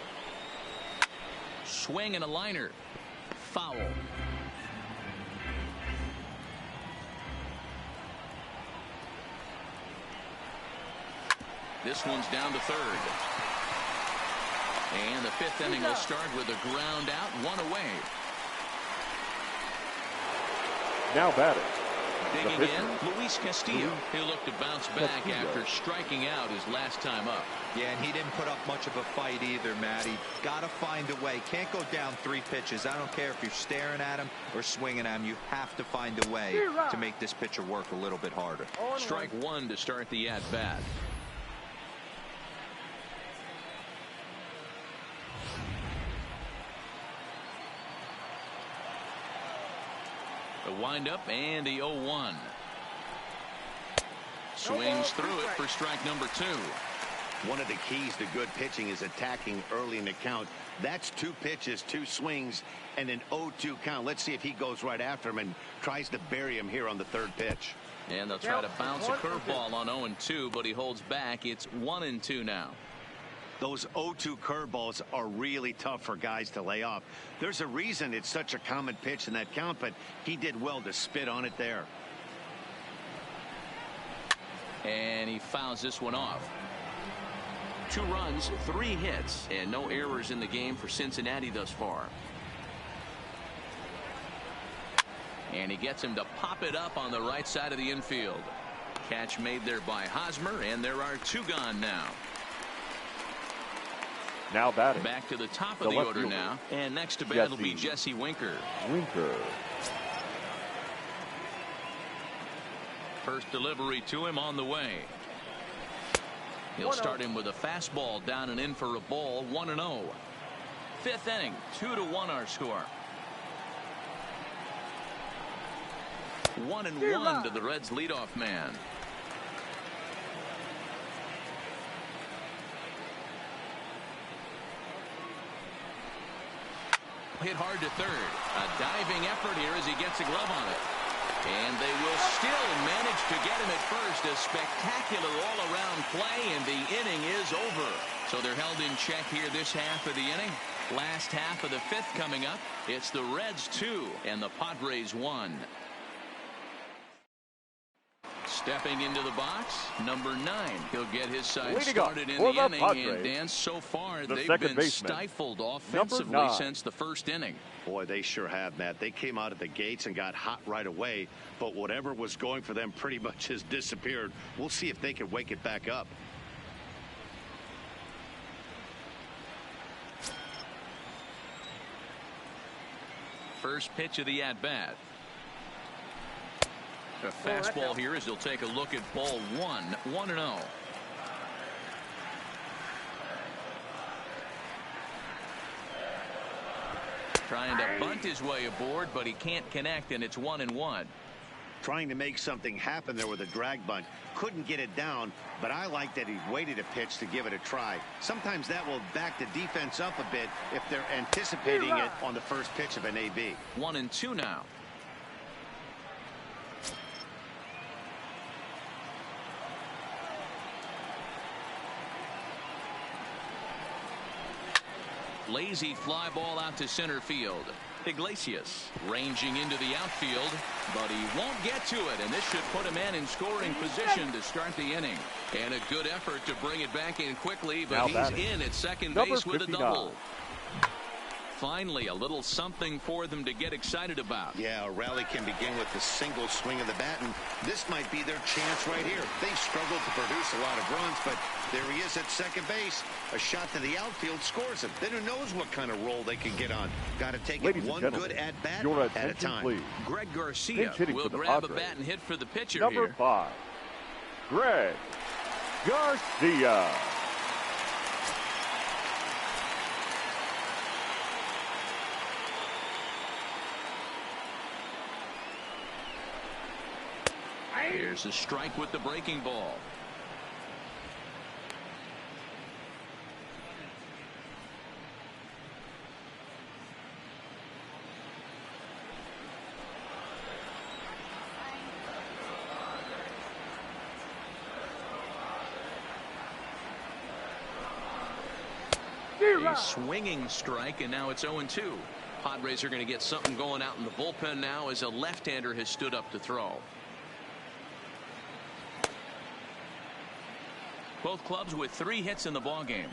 Swing and a liner. Foul. This one's down to third. And the 5th inning will start with a ground out, 1 away. Now batting. Digging in, Luis Castillo. He'll look to bounce back after striking out his last time up. Yeah, and he didn't put up much of a fight either, Matty. Got to find a way. Can't go down 3 pitches. I don't care if you're staring at him or swinging at him. You have to find a way to make this pitcher work a little bit harder. Strike 1 to start the at-bat. The windup and the 0-1. Swings through it for strike number 2. One of the keys to good pitching is attacking early in the count. That's 2 pitches, 2 swings, and an 0-2 count. Let's see if he goes right after him and tries to bury him here on the 3rd pitch. And they'll try to bounce a curveball on 0-2, but he holds back. It's 1-2 now. Those 0-2 curveballs are really tough for guys to lay off. There's a reason it's such a common pitch in that count, but he did well to spit on it there. And he fouls this one off. 2 runs, 3 hits, and no errors in the game for Cincinnati thus far. And he gets him to pop it up on the right side of the infield. Catch made there by Hosmer, and there are 2 gone now. Now batting. Back to the top of the order now. And next to bat will be Jesse Winker. First delivery to him on the way. He'll start him with a fastball down and in for a ball. 1-0. 5th inning, 2-1 our score. 1-1 to the Reds leadoff man. Hit hard to third. A diving effort here as he gets a glove on it. And they will still manage to get him at first. A spectacular all-around play, and the inning is over. So they're held in check here this half of the inning. Last half of the fifth coming up. It's the Reds 2 and the Padres 1. Stepping into the box, number 9. He'll get his side started in the inning. And Dan, so far they've been stifled offensively since the first inning. Boy, they sure have, Matt. They came out of the gates and got hot right away, but whatever was going for them pretty much has disappeared. We'll see if they can wake it back up. First pitch of the at-bat. A fastball here as he'll take a look at ball 1, 1-0. Trying to bunt his way aboard, but he can't connect, and it's 1-1. Trying to make something happen there with a drag bunt. Couldn't get it down, but I like that he waited a pitch to give it a try. Sometimes that will back the defense up a bit if they're anticipating it on the first pitch of an AB. 1-2 now. Lazy fly ball out to center field. Iglesias ranging into the outfield, but he won't get to it, and this should put a man in scoring position to start the inning. And a good effort to bring it back in quickly, but he's in at second base with a double. Finally, a little something for them to get excited about. Yeah, a rally can begin with the single swing of the bat, and this might be their chance right here. They've struggled to produce a lot of runs, but there he is at second base. A shot to the outfield scores him. Then who knows what kind of role they can get on. Got to take it one good at-bat at a time. Please. Greg Garcia will grab a bat and hit for the pitcher Number here. 5, Greg Garcia. Here's a strike with the breaking ball. A swinging strike, and now it's 0-2. Padres are going to get something going out in the bullpen now as a left-hander has stood up to throw. Both clubs with 3 hits in the ballgame.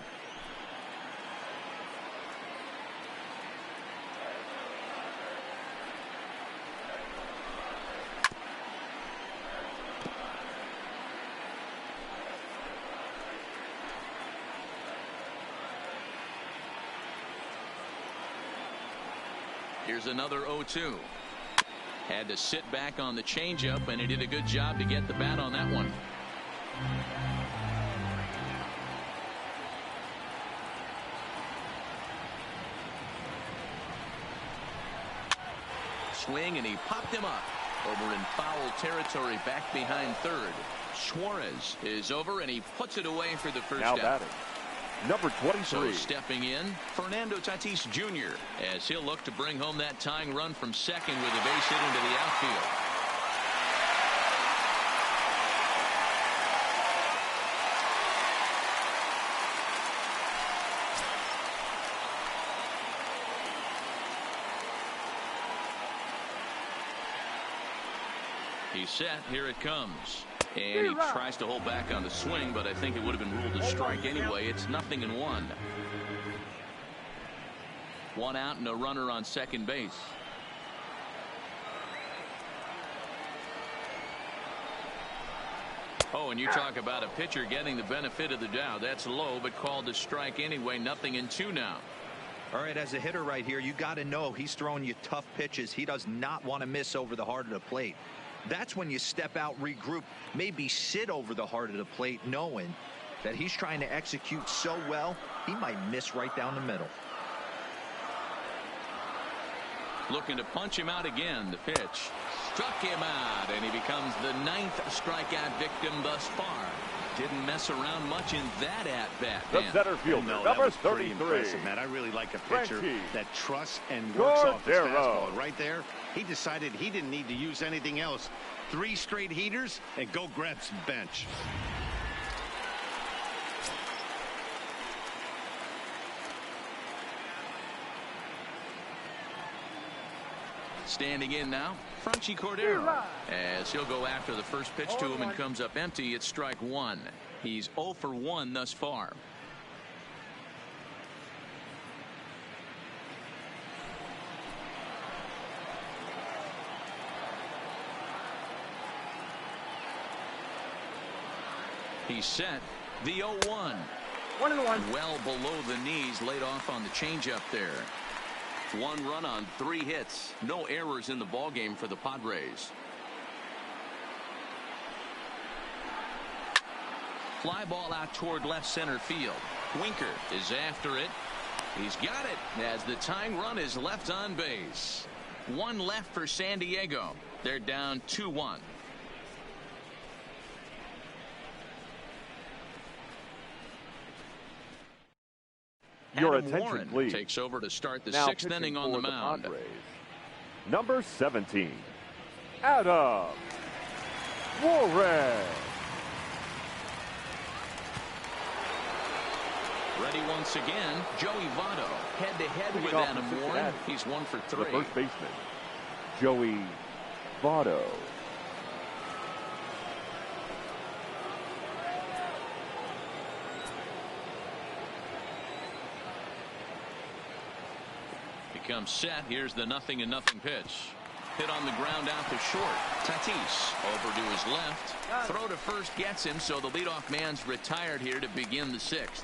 Here's another 0-2. Had to sit back on the changeup, and he did a good job to get the bat on that one. Swing, and he popped him up over in foul territory back behind third. Suarez is over, and he puts it away for the first now out. Batting, number 23. So stepping in, Fernando Tatis Jr. as he'll look to bring home that tying run from second with a base hit into the outfield. He's set. Here it comes. And he tries to hold back on the swing, but I think it would have been ruled a strike anyway. It's 0-1. 1 out and a runner on second base. Oh, and you talk about a pitcher getting the benefit of the doubt. That's low, but called a strike anyway. 0-2 now. All right, as a hitter right here, you got to know he's throwing you tough pitches. He does not want to miss over the heart of the plate. That's when you step out, regroup, maybe sit over the heart of the plate, knowing that he's trying to execute so well, he might miss right down the middle. Looking to punch him out again. The pitch. struck him out, and he becomes the 9th strikeout victim thus far. Didn't mess around much in that at-bat. The center fielder, No, number that was pretty 33. impressive, Matt. I really like a pitcher Frankie that trusts and works off his Cordero. fastball. Right there, he decided he didn't need to use anything else. 3 straight heaters and go grab some bench. Standing in now, Frankie Cordero. As he'll go after the first pitch to him and comes up empty, it's strike 1. He's 0 for 1 thus far. He's set. The 0-1. 1-1. Well below the knees, laid off on the changeup there. 1 run on 3 hits. No errors in the ballgame for the Padres. Fly ball out toward left center field. Winker is after it. He's got it as the tying run is left on base. 1 left for San Diego. They're down 2-1. Your Adam attention, Warren please. takes over to start the Now 6th pitching inning on the for mound. Padres, number 17, Adam Warren. Ready once again, Joey Votto head-to-head with Leading off Adam the 6th Warren. inning, He's 1 for the 3. first baseman, Joey Votto. Becomes set. Here's the 0-0 pitch. Hit on the ground out to short. Tatis over to his left. Throw to first gets him, so the leadoff man's retired here to begin the 6th.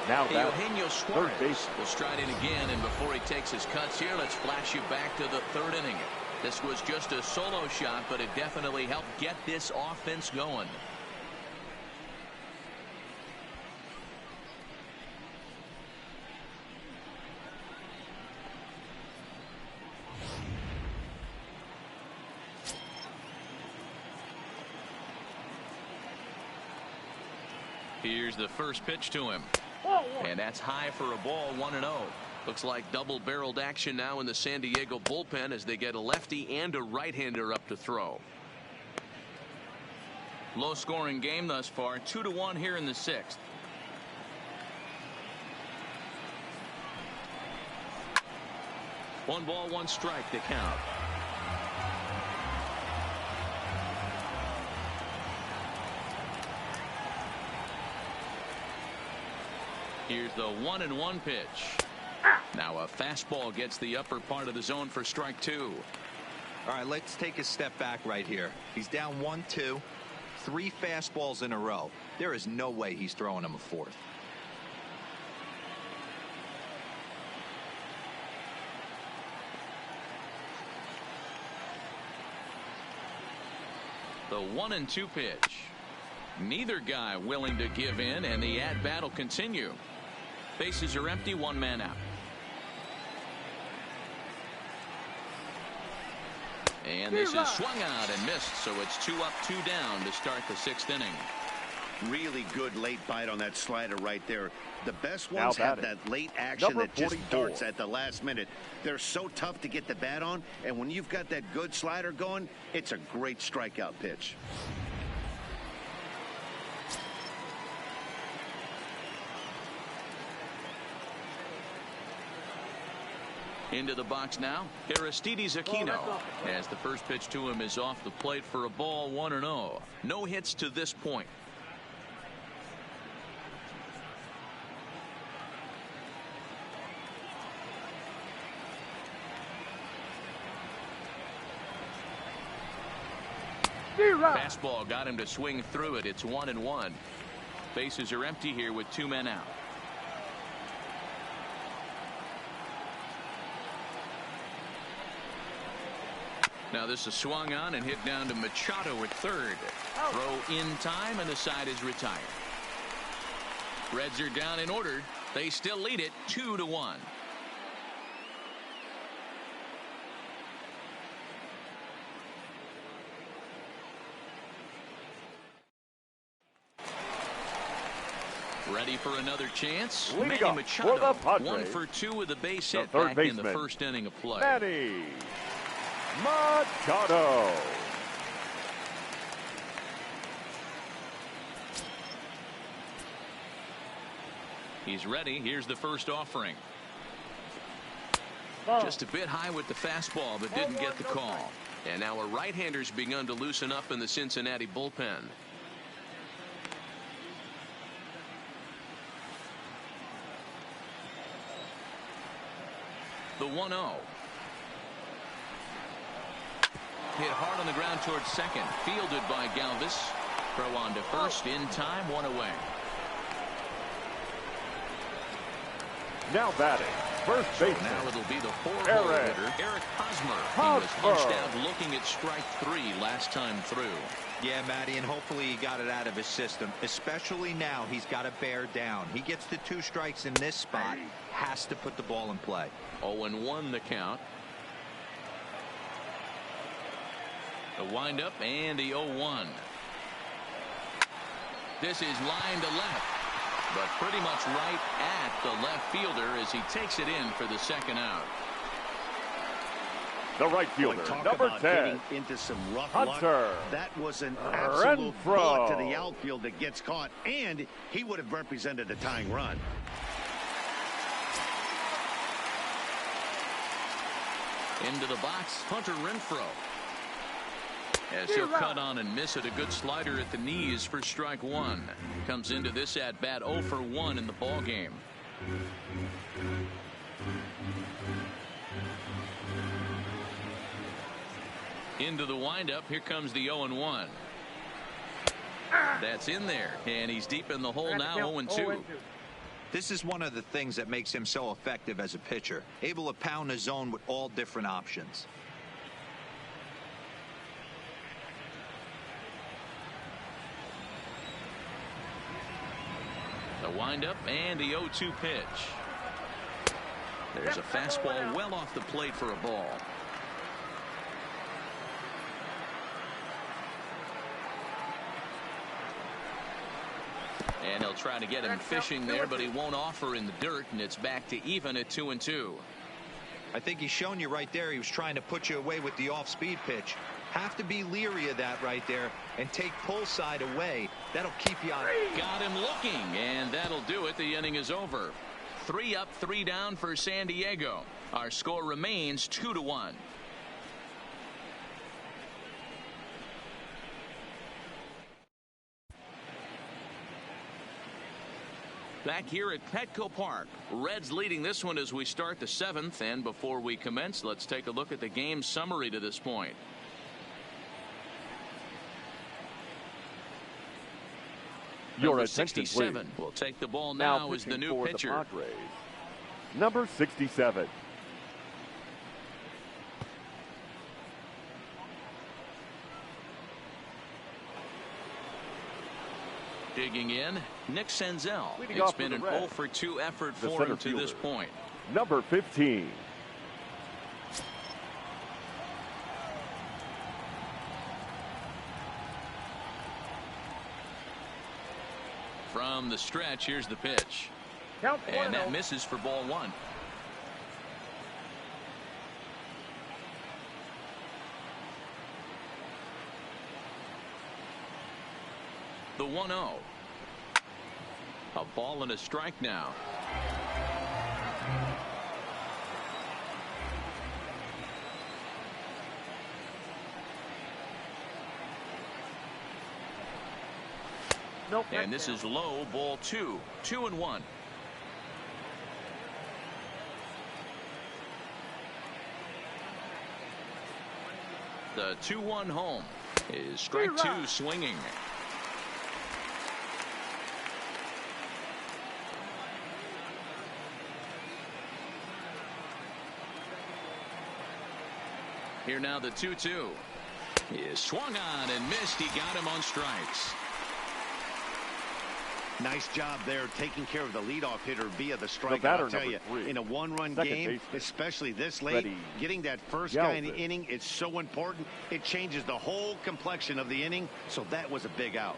Now that Eugenio third Suarez base. will stride in again, and before he takes his cuts here, let's flash you back to the 3rd inning. This was just a solo shot, but it definitely helped get this offense going. Here's the first pitch to him. And that's high for a ball, 1-0. Looks like double-barreled action now in the San Diego bullpen as they get a lefty and a right-hander up to throw. Low-scoring game thus far, 2-1 here in the 6th. One ball, one strike to count. Here's the 1-1 pitch. Now a fastball gets the upper part of the zone for strike 2. All right, let's take a step back right here. He's down 1-2, 3 fastballs in a row. There is no way he's throwing him a 4th. The 1-2 pitch. Neither guy willing to give in, and the at-bat will continue. Bases are empty, 1 man out. And this is swung out and missed, so it's 2 up, 2 down to start the 6th inning. Really good late bite on that slider right there. The best Now ones have batting, that late action number that just 44. darts at the last minute. They're so tough to get the bat on, and when you've got that good slider going, it's a great strikeout pitch. Into the box now, Aristides Aquino, as the first pitch to him is off the plate for a ball, 1-0. No hits to this point. Fastball got him to swing through it. It's 1-1. Bases are empty here with 2 men out. Now this is swung on and hit down to Machado at 3rd. Throw in time, and the side is retired. Reds are down in order. They still lead it 2-1. Ready for another chance? Leading Manny off Machado, for the Padres, 1 for 2 with a base the hit third back in the baseman, first inning of play. Manny Machado. He's ready. Here's the first offering. Just a bit high with the fastball, but didn't get the call. And now a right-hander's begun to loosen up in the Cincinnati bullpen. The 1-0. Hit hard on the ground towards second. Fielded by Galvis. Throw on to first in time. 1 away. Now batting, first baseman. Now it'll be the 4-hole hitter, Eric Hosmer. He was punched out looking at strike 3 last time through. Yeah, Matty, and hopefully he got it out of his system. Especially now, he's got to bear down. He gets the 2 strikes in this spot, has to put the ball in play. 0-1 the count. The windup and the 0-1. This is line to left, but pretty much right at the left fielder as he takes it in for the second out. The right fielder, number 10, getting into some rough Hunter luck. That was an absolute Renfroe. bullet to the outfield that gets caught, and he would have represented the tying run. Into the box, Hunter Renfroe. As he'll cut on and miss it, a good slider at the knees for strike 1. Comes into this at bat 0 for 1 in the ball game. Into the windup. Here comes the 0-1. That's in there, and he's deep in the hole now. 0-2. This is one of the things that makes him so effective as a pitcher, able to pound the zone with all different options. The windup and the 0-2 pitch. There's a fastball well off the plate for a ball. And he'll try to get him fishing there, but he won't offer in the dirt, and it's back to even at 2-2. I think he's shown you right there he was trying to put you away with the off-speed pitch. Have to be leery of that right there and take pull side away. That'll keep you on. Got him looking, and that'll do it. The inning is over. 3 up, 3 down for San Diego. Our score remains 2-1. Back here at Petco Park, Reds leading this one as we start the 7th. And before we commence, let's take a look at the game summary to this point. Your Number attention, 67 please. will take the ball now as the new for pitcher. The Padres, number 67. Digging in, Nick Senzel. Leading It's off been for an the Reds, 0 for 2 effort the for center him to this fielder, point. number 15. From the stretch, here's the pitch. And that misses for ball 1. The 1-0. A ball and a strike now. Nope. And this is low, ball 2. 2-1. The 2-1 home is strike 2 swinging. Here now the 2-2 is swung on and missed. He got him on strikes. Nice job there taking care of the leadoff hitter via the strike. batter, I'll tell you, number 3, in a one-run game, baseman, especially this late, Ready. getting that first Galvis. guy in the inning is so important. It changes the whole complexion of the inning, so that was a big out.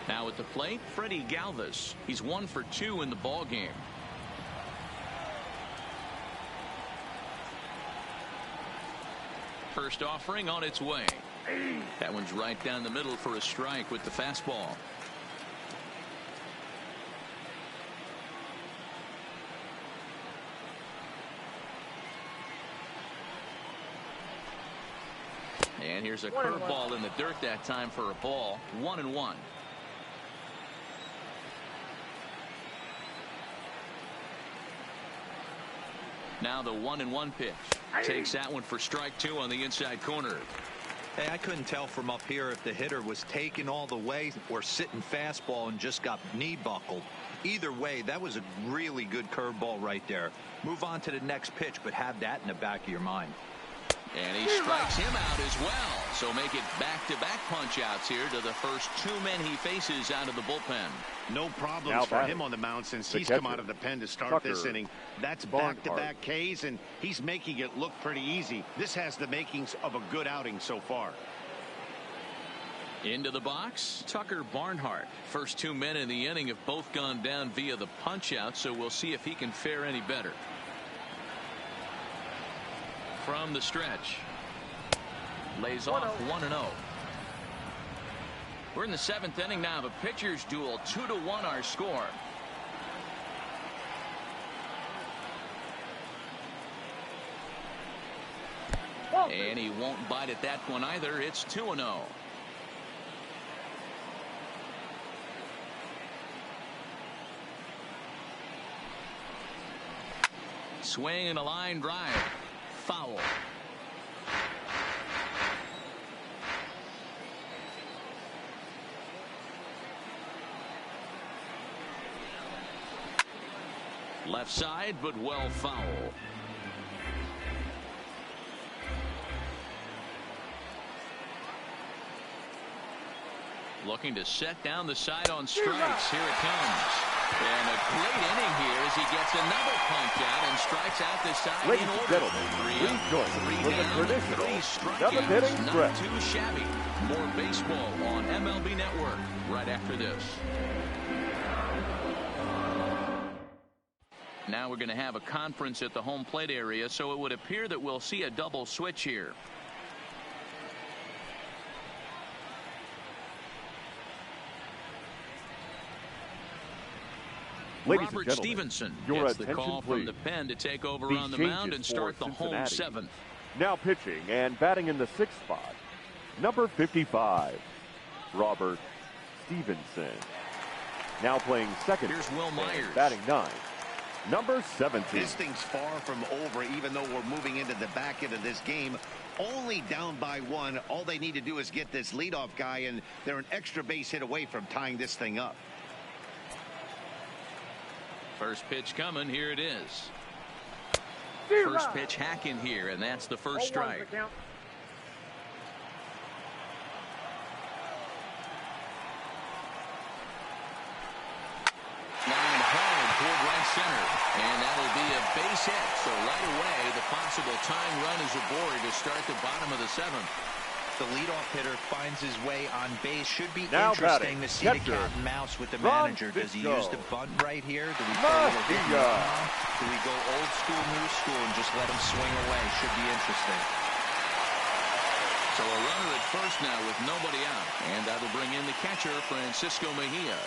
Now at the plate, Freddie Galvis. He's 1 for 2 in the ball game. First offering on its way. That one's right down the middle for a strike with the fastball. And here's a curveball in the dirt that time for a ball. 1-1. Now the 1-1 pitch. Takes that one for strike 2 on the inside corner. Hey, I couldn't tell from up here if the hitter was taken all the way or sitting fastball and just got knee buckled. Either way, that was a really good curveball right there. Move on to the next pitch, but have that in the back of your mind. And he strikes him out as well. So make it back-to-back punch-outs here to the first 2 men he faces out of the bullpen. No problems for him on the mound since he's come out of the pen to start this inning. That's back-to-back Ks, and he's making it look pretty easy. This has the makings of a good outing so far. Into the box, Tucker Barnhart. First 2 men in the inning have both gone down via the punch-out, so we'll see if he can fare any better. From the stretch. Lays off 1-0. We're in the 7th inning now of a pitcher's duel. 2-1 our score. And he won't bite at that one either. It's 2-0. Swing and a line drive. Foul. Left side, but well foul. Looking to set down the side on strikes. Here it comes. And a great inning here as he gets another punch out and strikes out the side. Ladies in and order. gentlemen, please join me for the traditional 7th inning Not stretch. too shabby. More baseball on MLB Network right after this. Now we're going to have a conference at the home plate area, so it would appear that we'll see a double switch here. Ladies Robert and gentlemen, Stevenson your gets the attention, call from please. the pen to take over These on the changes mound and for start the home Cincinnati. 7th. Now pitching and batting in the 6th spot, number 55, Robert Stevenson. Now playing second. Here's Will Myers. Batting 9, number 17. This thing's far from over, even though we're moving into the back end of this game. Only down by 1. All they need to do is get this leadoff guy, and they're an extra base hit away from tying this thing up. First pitch coming. Here it is. First pitch hacking here, and that's the first strike. Line hard toward right center, and that'll be a base hit. So right away, the possible tying run is aboard to start the bottom of the 7th. The leadoff hitter finds his way on base. Should be Now interesting batting, to see the catcher, cat and mouse with the Ron manager. Does he Fisco. use the bunt right here? Do we throw a little bit Mafia. down? Do we go old school, new school, and just let him swing away? Should be interesting. So a runner at first now with nobody out, and that'll bring in the catcher, Francisco Mejia.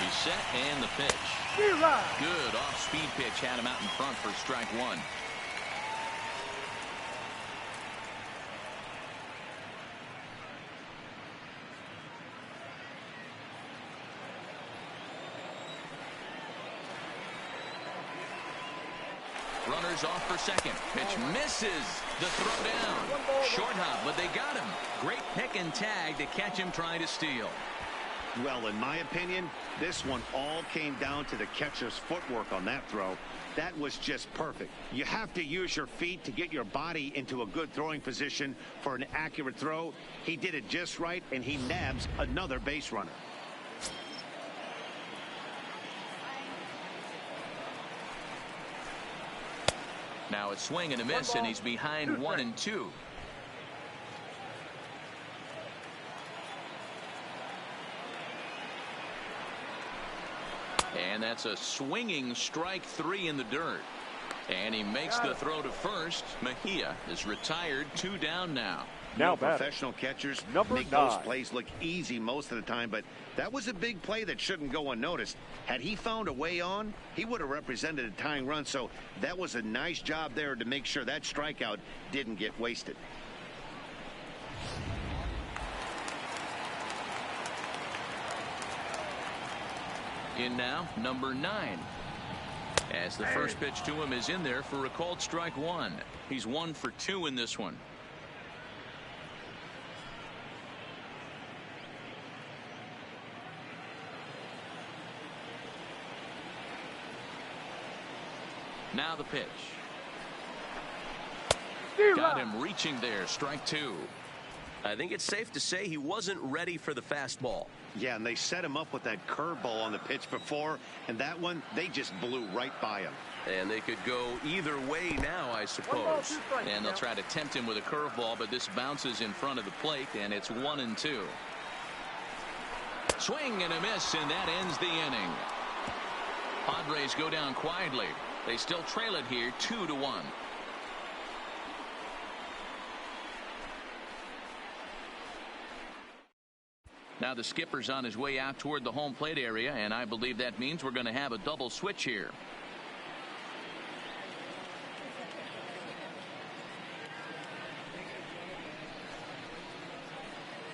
He's set, and the pitch. Good off-speed pitch had him out in front for strike 1. Runners off for second. Pitch misses. The throw down. Short hop, but they got him. Great pick and tag to catch him trying to steal. Well, in my opinion, this one all came down to the catcher's footwork on that throw. That was just perfect. You have to use your feet to get your body into a good throwing position for an accurate throw. He did it just right, and he nabs another base runner. Now it's swing and a miss, and he's behind 1-2. And that's a swinging strike 3 in the dirt. And he makes the throw to first. Mejia is retired, 2 down now. Now professional catchers make those plays look easy most of the time, but that was a big play that shouldn't go unnoticed. Had he found a way on, he would have represented a tying run, so that was a nice job there to make sure that strikeout didn't get wasted. In now, number 9. As the first pitch to him is in there for a called strike 1. He's 1 for 2 in this one. Now the pitch. Got him reaching there. Strike 2. I think it's safe to say he wasn't ready for the fastball. Yeah, and they set him up with that curveball on the pitch before, and that one, they just blew right by him. And they could go either way now, I suppose. And they'll try to tempt him with a curveball, but this bounces in front of the plate, and it's 1-2. Swing and a miss, and that ends the inning. Padres go down quietly. They still trail it here, 2-1. Now the skipper's on his way out toward the home plate area, and I believe that means we're going to have a double switch here.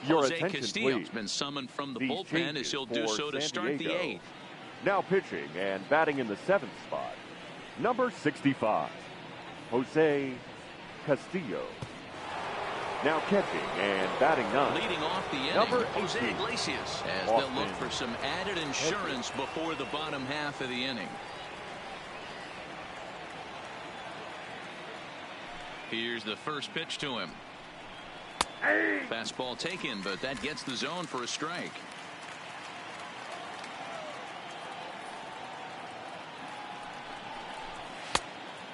Jose Castillo's been summoned from the bullpen as he'll do so to start the 8th. Now pitching and batting in the 7th spot, number 65, Jose Castillo. Now catching and batting 9. Leading off the inning, number Jose 18, Iglesias, as they'll look for some added insurance before the bottom half of the inning. Here's the first pitch to him. Fastball taken, but that gets the zone for a strike.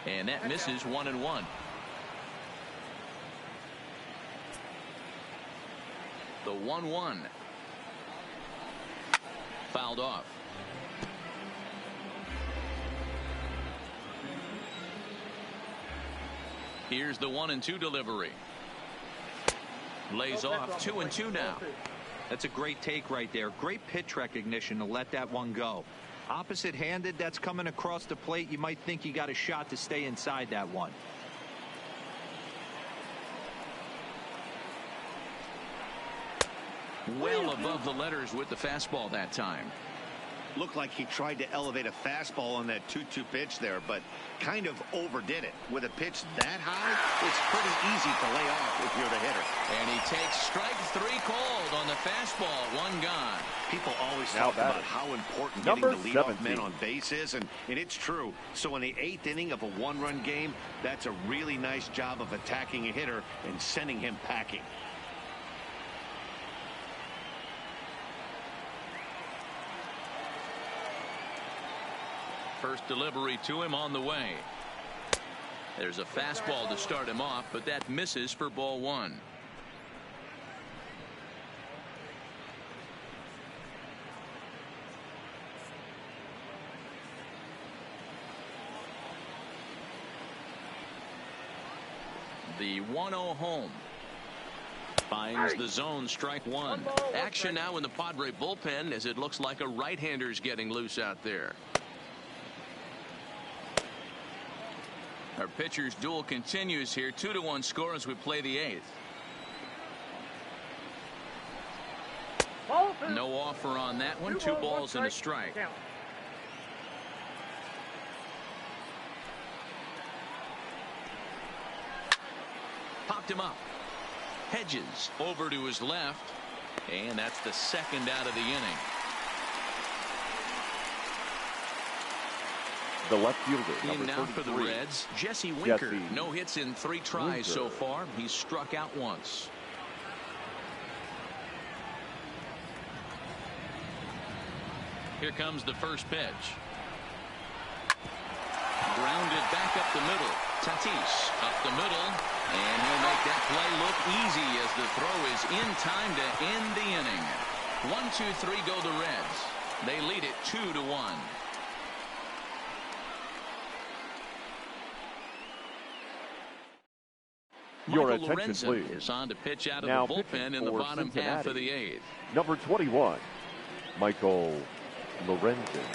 And that misses 1-1. The 1-1. Fouled off. Here's the 1-2 delivery. Lays off 2-2 now. That's a great take right there. Great pitch recognition to let that one go. Opposite handed, that's coming across the plate. You might think you got a shot to stay inside that one. Well above the letters with the fastball that time. Looked like he tried to elevate a fastball on that 2-2 pitch there, but kind of overdid it. With a pitch that high, it's pretty easy to lay off if you're the hitter. And he takes strike 3 called on the fastball. 1 gone. People always talk about how important getting the leadoff man on base is, and it's true. So in the 8th inning of a 1-run game, that's a really nice job of attacking a hitter and sending him packing. First delivery to him on the way. There's a fastball to start him off, but that misses for ball 1. The 1-0 home. Finds the zone, strike 1. Action now in the Padre bullpen as it looks like a right-hander's getting loose out there. Our pitcher's duel continues here. 2-1 score as we play the 8th. No offer on that one. 2 balls and a strike. Popped him up. Hedges over to his left. And that's the 2nd out of the inning. The left fielder, in now for the Reds, Jesse Winker. No hits in 3 tries so far. He's struck out once. Here comes the first pitch. Grounded back up the middle. Tatis up the middle, and he'll make that play look easy as the throw is in time to end the inning. 1-2-3 go the Reds. They lead it 2-1. Your Michael attention, Lorenzen please. is on to pitch out of Now the bullpen in the for bottom half of the Cincinnati, 8th. Number 21, Michael Lorenzen.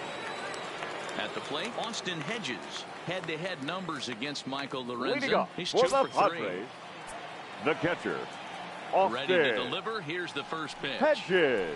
At the plate, Austin Hedges. Head-to-head numbers against Michael Leading Lorenzen. up He's for 2 the for 3. Padres, the catcher, Austin Ready to deliver. Here's the first pitch. Hedges.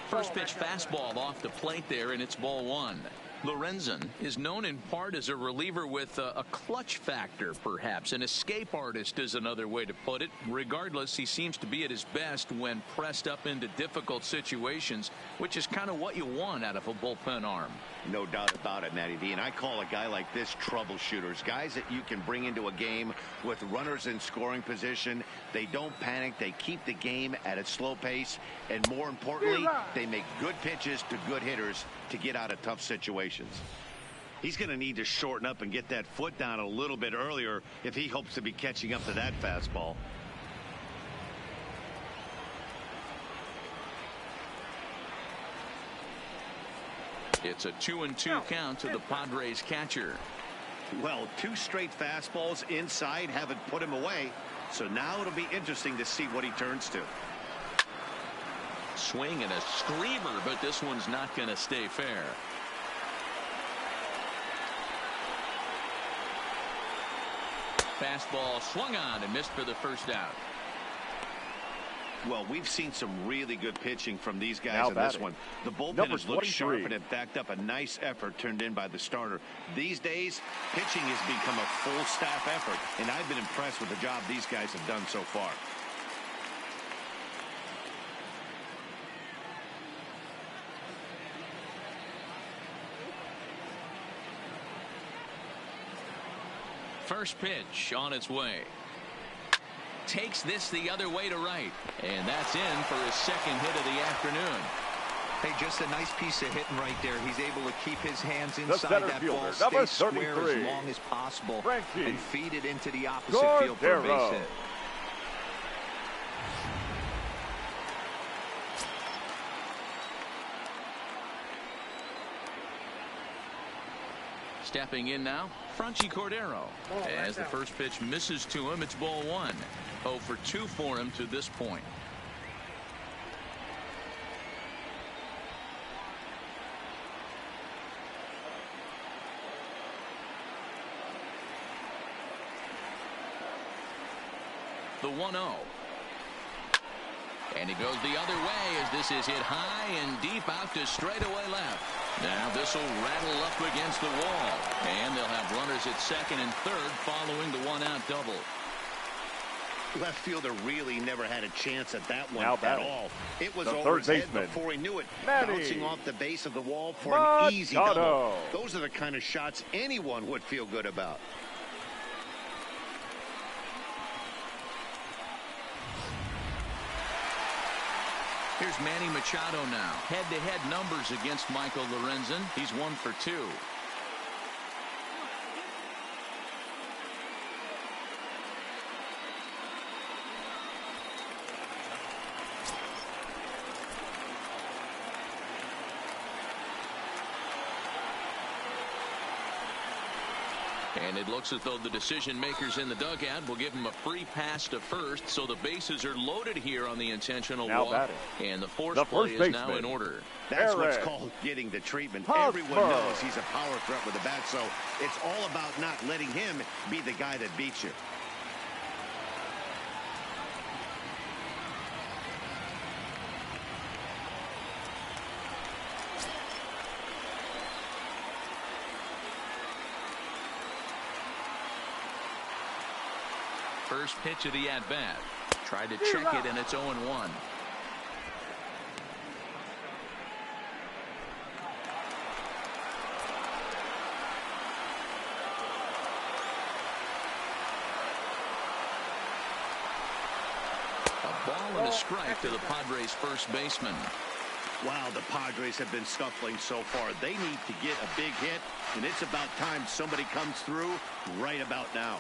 First pitch fastball off the plate there, and it's ball 1. Lorenzen is known in part as a reliever with a clutch factor, perhaps. An escape artist is another way to put it. Regardless, he seems to be at his best when pressed up into difficult situations, which is kind of what you want out of a bullpen arm. No doubt about it, Matty D. And I call a guy like this troubleshooters. Guys that you can bring into a game with runners in scoring position. They don't panic. They keep the game at a slow pace. And more importantly, they make good pitches to good hitters to get out of tough situations. He's going to need to shorten up and get that foot down a little bit earlier if he hopes to be catching up to that fastball. It's a 2-2 count to the Padres catcher. Well, 2 straight fastballs inside haven't put him away. So now it'll be interesting to see what he turns to. Swing and a screamer, but this one's not going to stay fair. Fastball swung on and missed for the first out. Well, we've seen some really good pitching from these guys Now in this batting, one. The bullpen number has looked 23. sharp and it backed up a nice effort turned in by the starter. These days, pitching has become a full staff effort, and I've been impressed with the job these guys have done so far. First pitch on its way. Takes this the other way to right. And that's in for his second hit of the afternoon. Hey, just a nice piece of hitting right there. He's able to keep his hands The inside center that fielder, ball, number stay square 33, as long as possible, Frankie and feed it into the opposite field for a base Cordero. hit. Stepping in now, Franchi Cordero. As the first pitch misses to him, it's ball 1. 0 for 2 for him to this point. The 1-0. And he goes the other way as this is hit high and deep out to straightaway left. Now this will rattle up against the wall. And they'll have runners at second and third following the 1-out double. Left fielder really never had a chance at that one Now at batting, all. It was the over his third head baseman, before he knew it. Manny Bouncing off the base of the wall for an easy Machado. double. Those are the kind of shots anyone would feel good about. Here's Manny Machado now. Head-to-head numbers against Michael Lorenzen. He's 1 for 2. And it looks as though the decision makers in the dugout will give him a free pass to first, so the bases are loaded here on the intentional Now walk. batting, And the force the play first is now baseman, in order. That's what's Perez. called getting the treatment. Hosmer. Everyone knows he's a power threat with the bat, so it's all about not letting him be the guy that beats you. First pitch of the at-bat. Tried to check it, and it's 0-1. A ball and a strike to the Padres' first baseman. Wow, the Padres have been scuffling so far. They need to get a big hit, and it's about time somebody comes through right about now.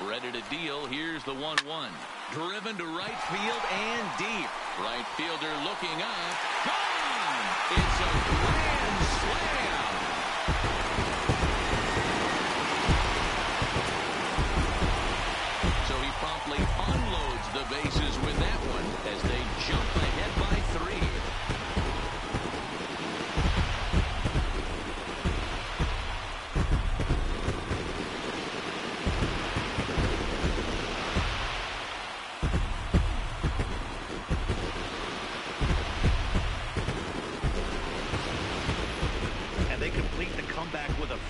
Ready to deal. Here's the 1-1. Driven to right field and deep. Right fielder looking up. Gone! It's a grand slam. So he promptly unloads the bases with that one as they jump ahead by 3.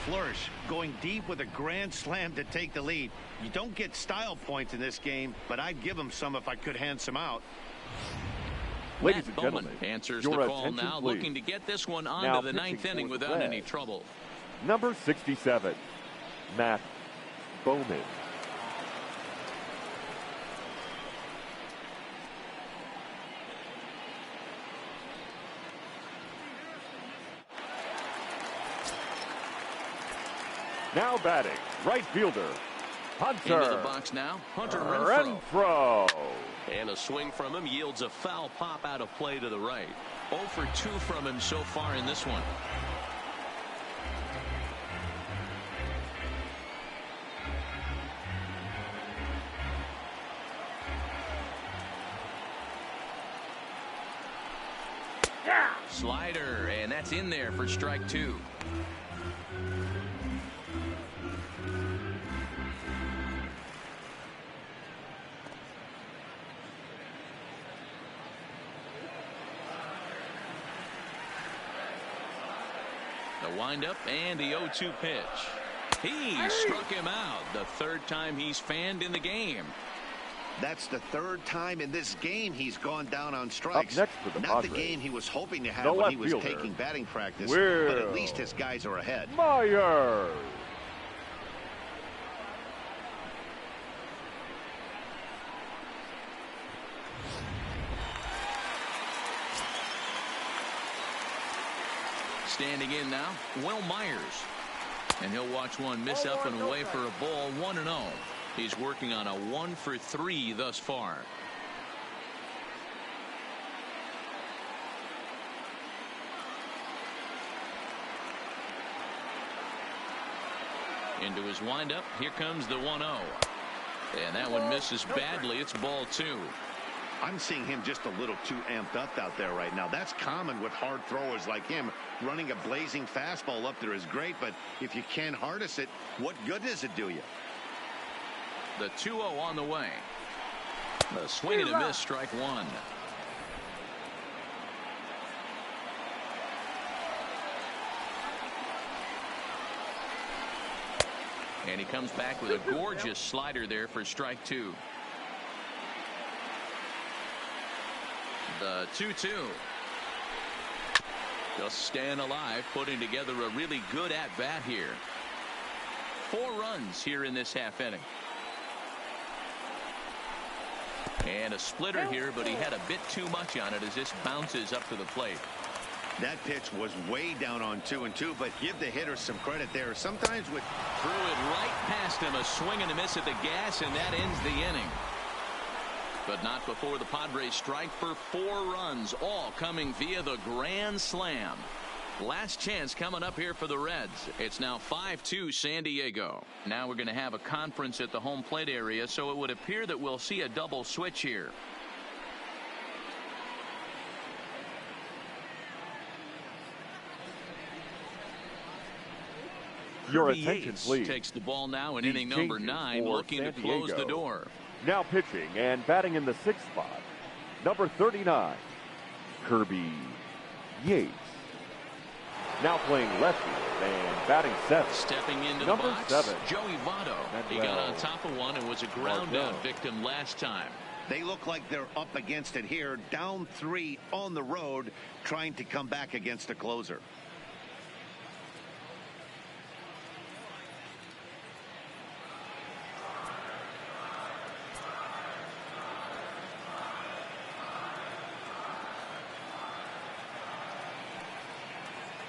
Flourish, going deep with a grand slam to take the lead. You don't get style points in this game, but I'd give them some if I could hand some out. Ladies and gentlemen, answers your the call attention, now, please. looking to get this one Now onto the pitching 9th for inning the without Reds, any trouble. number 67, Matt Bowman. Now batting, right fielder, Hunter. Into the box now, Hunter Renfroe. And a swing from him yields a foul pop out of play to the right. 0 for 2 from him so far in this one. Slider, and that's in there for strike 2. The windup and the 0-2 pitch. He struck him out. The 3rd time he's fanned in the game. That's the 3rd time in this game he's gone down on strikes. Up next for the Not Padres, the game he was hoping to have the when he left was fielder, taking batting practice, Will but at least his guys are ahead. Myers. Standing in now, Will Myers. And he'll watch one miss up and away for a ball. 1-0. He's working on a 1 for 3 thus far. Into his windup. Here comes the 1-0. And that one misses badly. It's ball 2. I'm seeing him just a little too amped up out there right now. That's common with hard throwers like him. Running a blazing fastball up there is great, but if you can't harness it, what good does it do you? The 2-0 on the way. The swing and a miss, strike 1. And he comes back with a gorgeous slider there for strike 2. The 2-2. Just staying alive, putting together a really good at-bat here. 4 runs here in this half inning. And a splitter here, but he had a bit too much on it as this bounces up to the plate. That pitch was way down on 2-2, but give the hitter some credit there. Sometimes with threw it right past him, a swing and a miss at the gas, and that ends the inning. But not before the Padres strike for 4 runs, all coming via the grand slam. Last chance coming up here for the Reds. It's now 5-2 San Diego. Now we're going to have a conference at the home plate area, so it would appear that we'll see a double switch here. Your Kirby attention, Yates please. takes the ball now in These inning number changes 9, for looking to San close the Diego. door. Now pitching and batting in the 6th spot, number 39, Kirby Yates. Now playing left field and batting 7th. Stepping into number the box, 7, Joey Votto. He got on top of one and was a ground out victim last time. they look like they're up against it here, down 3 on the road, trying to come back against a closer.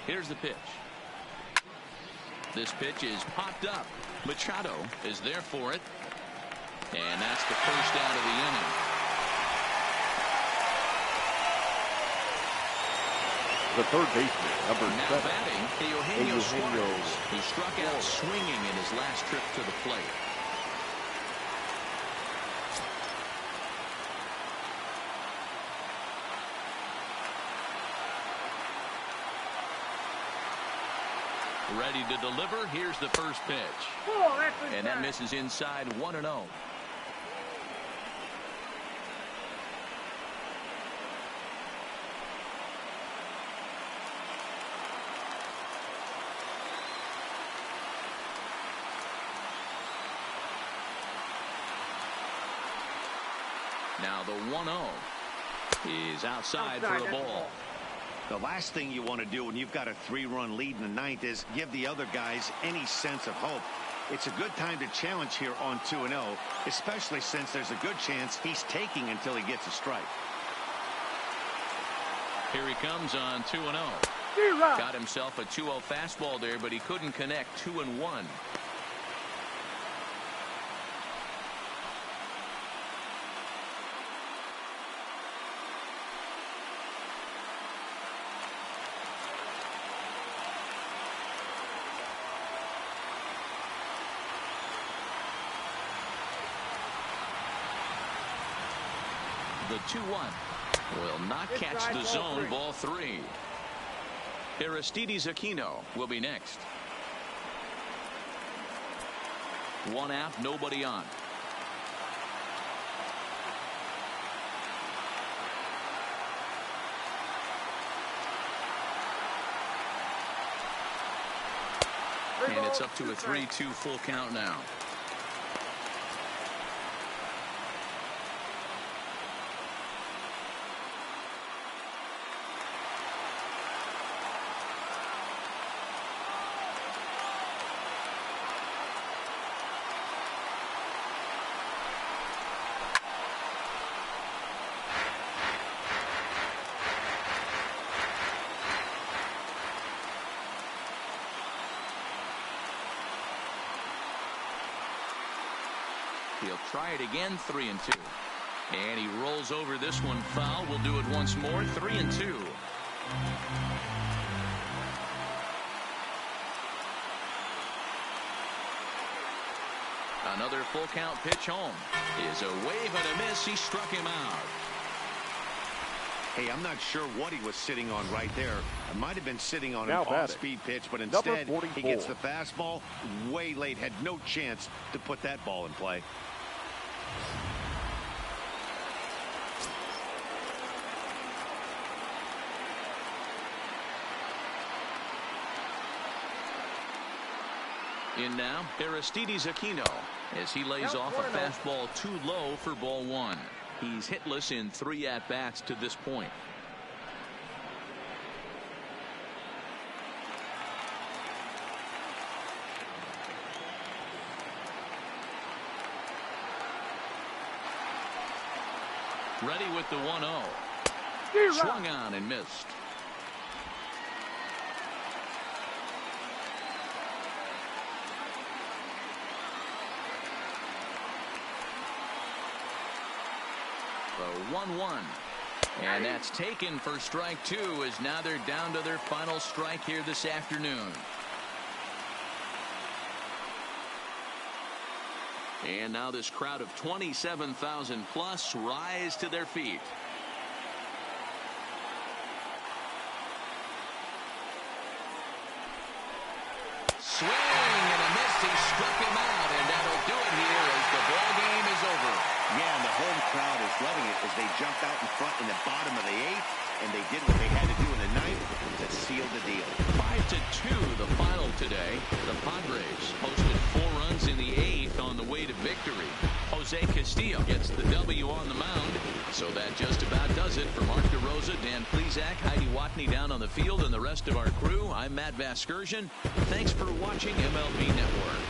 Here's the pitch. This pitch is popped up. Machado is there for it. And that's the first out of the inning. The third baseman, number Now 7. batting, Eugenio Suarez, who struck out swinging in his last trip to the plate. Ready to deliver. Here's the first pitch. And that misses inside 1-0. Now the 1-0 is outside for a ball. The last thing you want to do when you've got a 3-run lead in the ninth is give the other guys any sense of hope. It's a good time to challenge here on 2-0, especially since there's a good chance he's taking until he gets a strike. Here he comes on 2-0. Got himself a 2-0 fastball there, but he couldn't connect. 2-1. The 2-1 will not catch the zone. Ball 3. Aristides Aquino will be next. 1 out, nobody on. And it's up to a 3-2 full count now. He'll try it again. 3-2. And he rolls over this one foul. We'll do it once more. 3-2. Another full count pitch home. Is a wave and a miss. He struck him out. Hey, I'm not sure what he was sitting on right there. It might have been sitting on an off-speed pitch, but Number instead 44. he gets the fastball way late. Had no chance to put that ball in play. In now, Aristides Aquino as he lays off a fastball too low for ball 1. He's hitless in 3 at-bats to this point. Ready with the 1-0. Swung on and missed. The 1-1. And that's taken for strike 2 as now they're down to their final strike here this afternoon. And now this crowd of 27,000 plus rise to their feet. Swing and a miss. He struck him out, and that'll do it here as the ball game is over. Yeah, and the home crowd is loving it as they jumped out in front in the bottom of the 8th, and they did what they had to do in the 9th to seal the deal. 5-2 the final today. The Padres posted 4 runs in the 8th on the way to victory. Jose Castillo gets the W on the mound. So that just about does it. For Mark DeRosa, Dan Plesac, Heidi Watney down on the field, and the rest of our crew, I'm Matt Vasgersian. Thanks for watching MLB Network.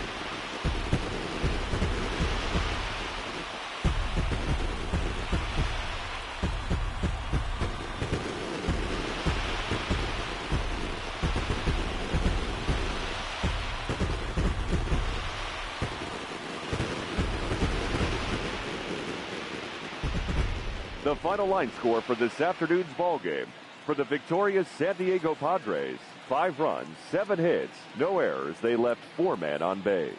The final line score for this afternoon's ball game. For the victorious San Diego Padres, 5 runs, 7 hits, no errors. They left 4 men on base.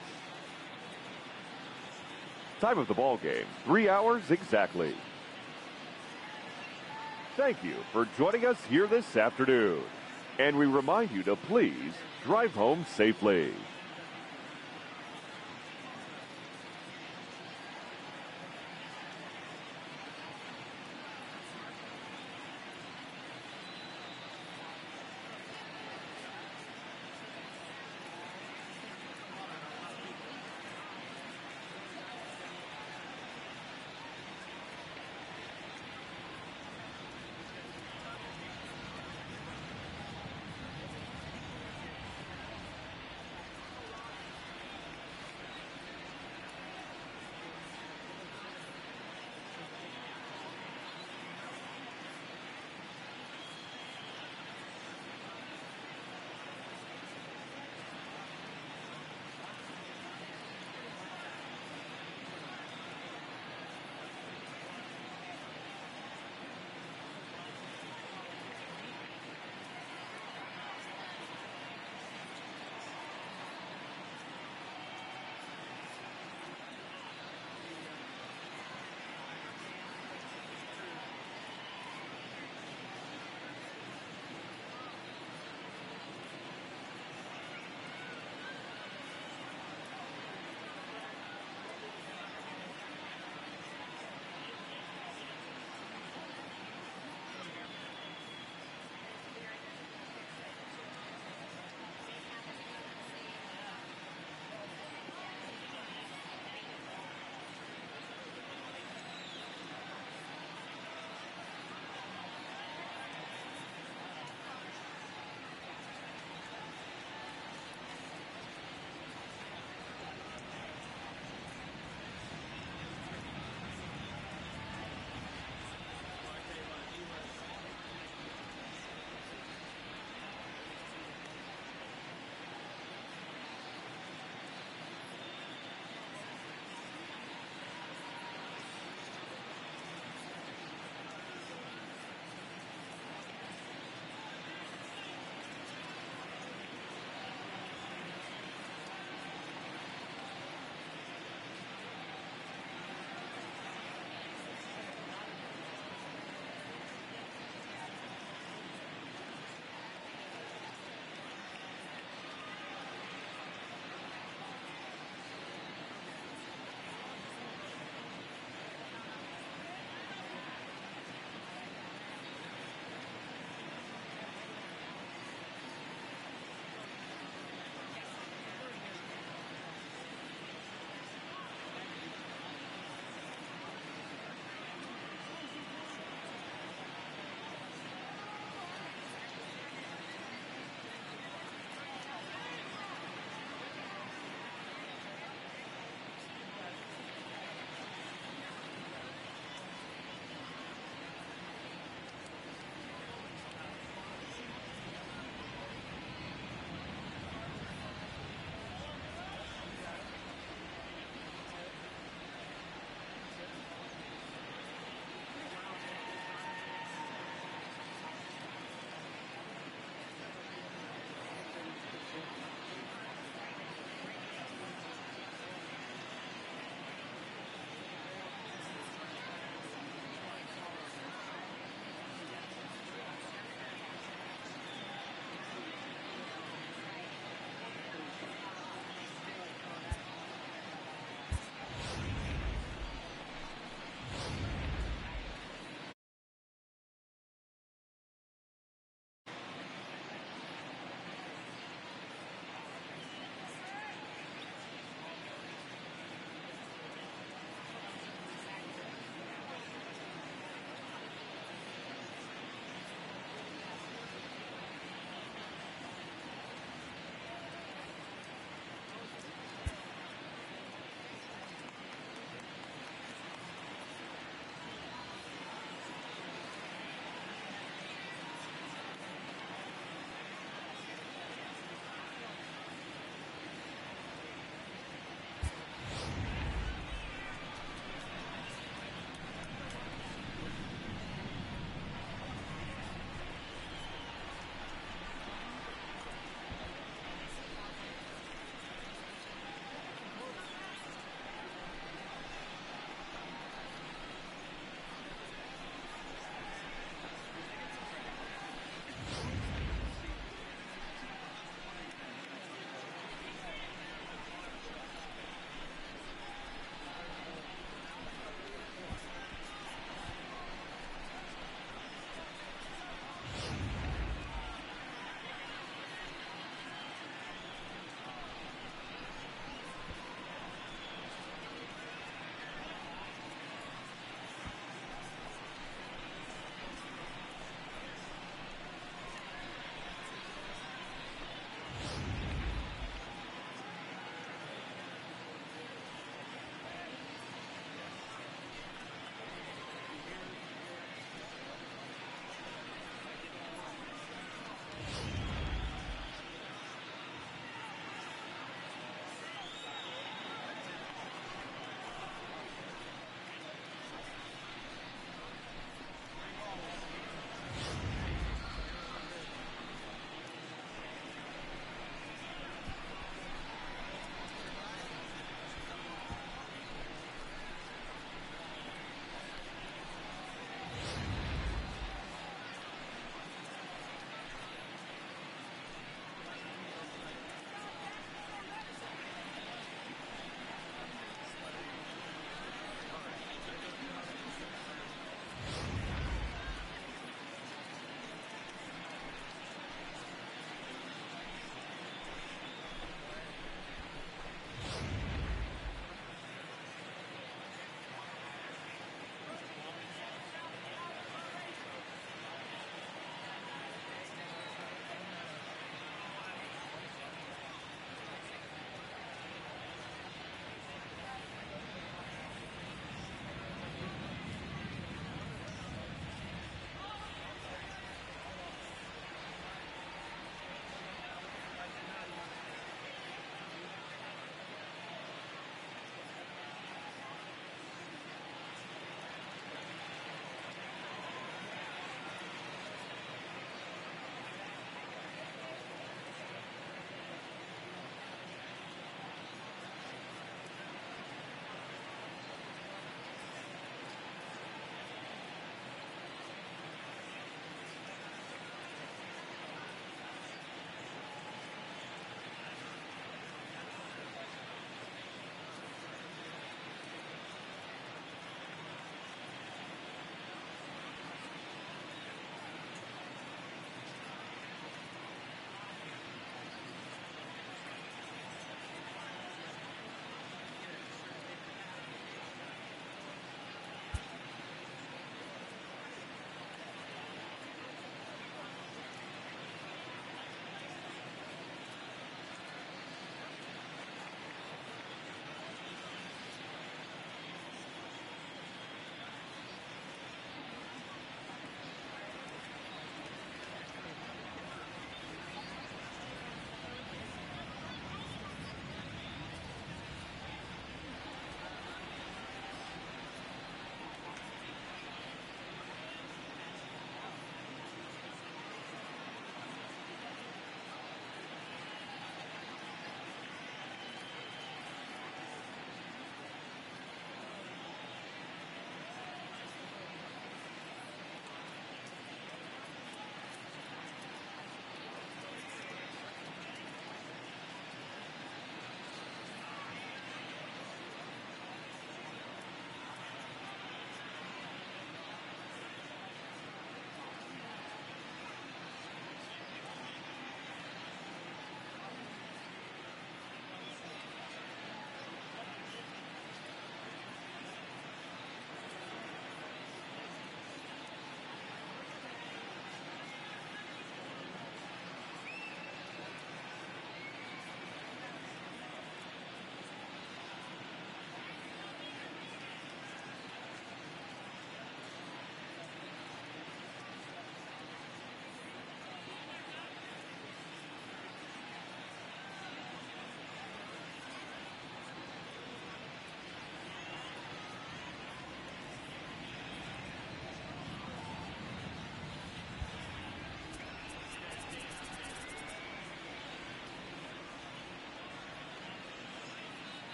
Time of the ball game, 3 hours exactly. Thank you for joining us here this afternoon. And we remind you to please drive home safely.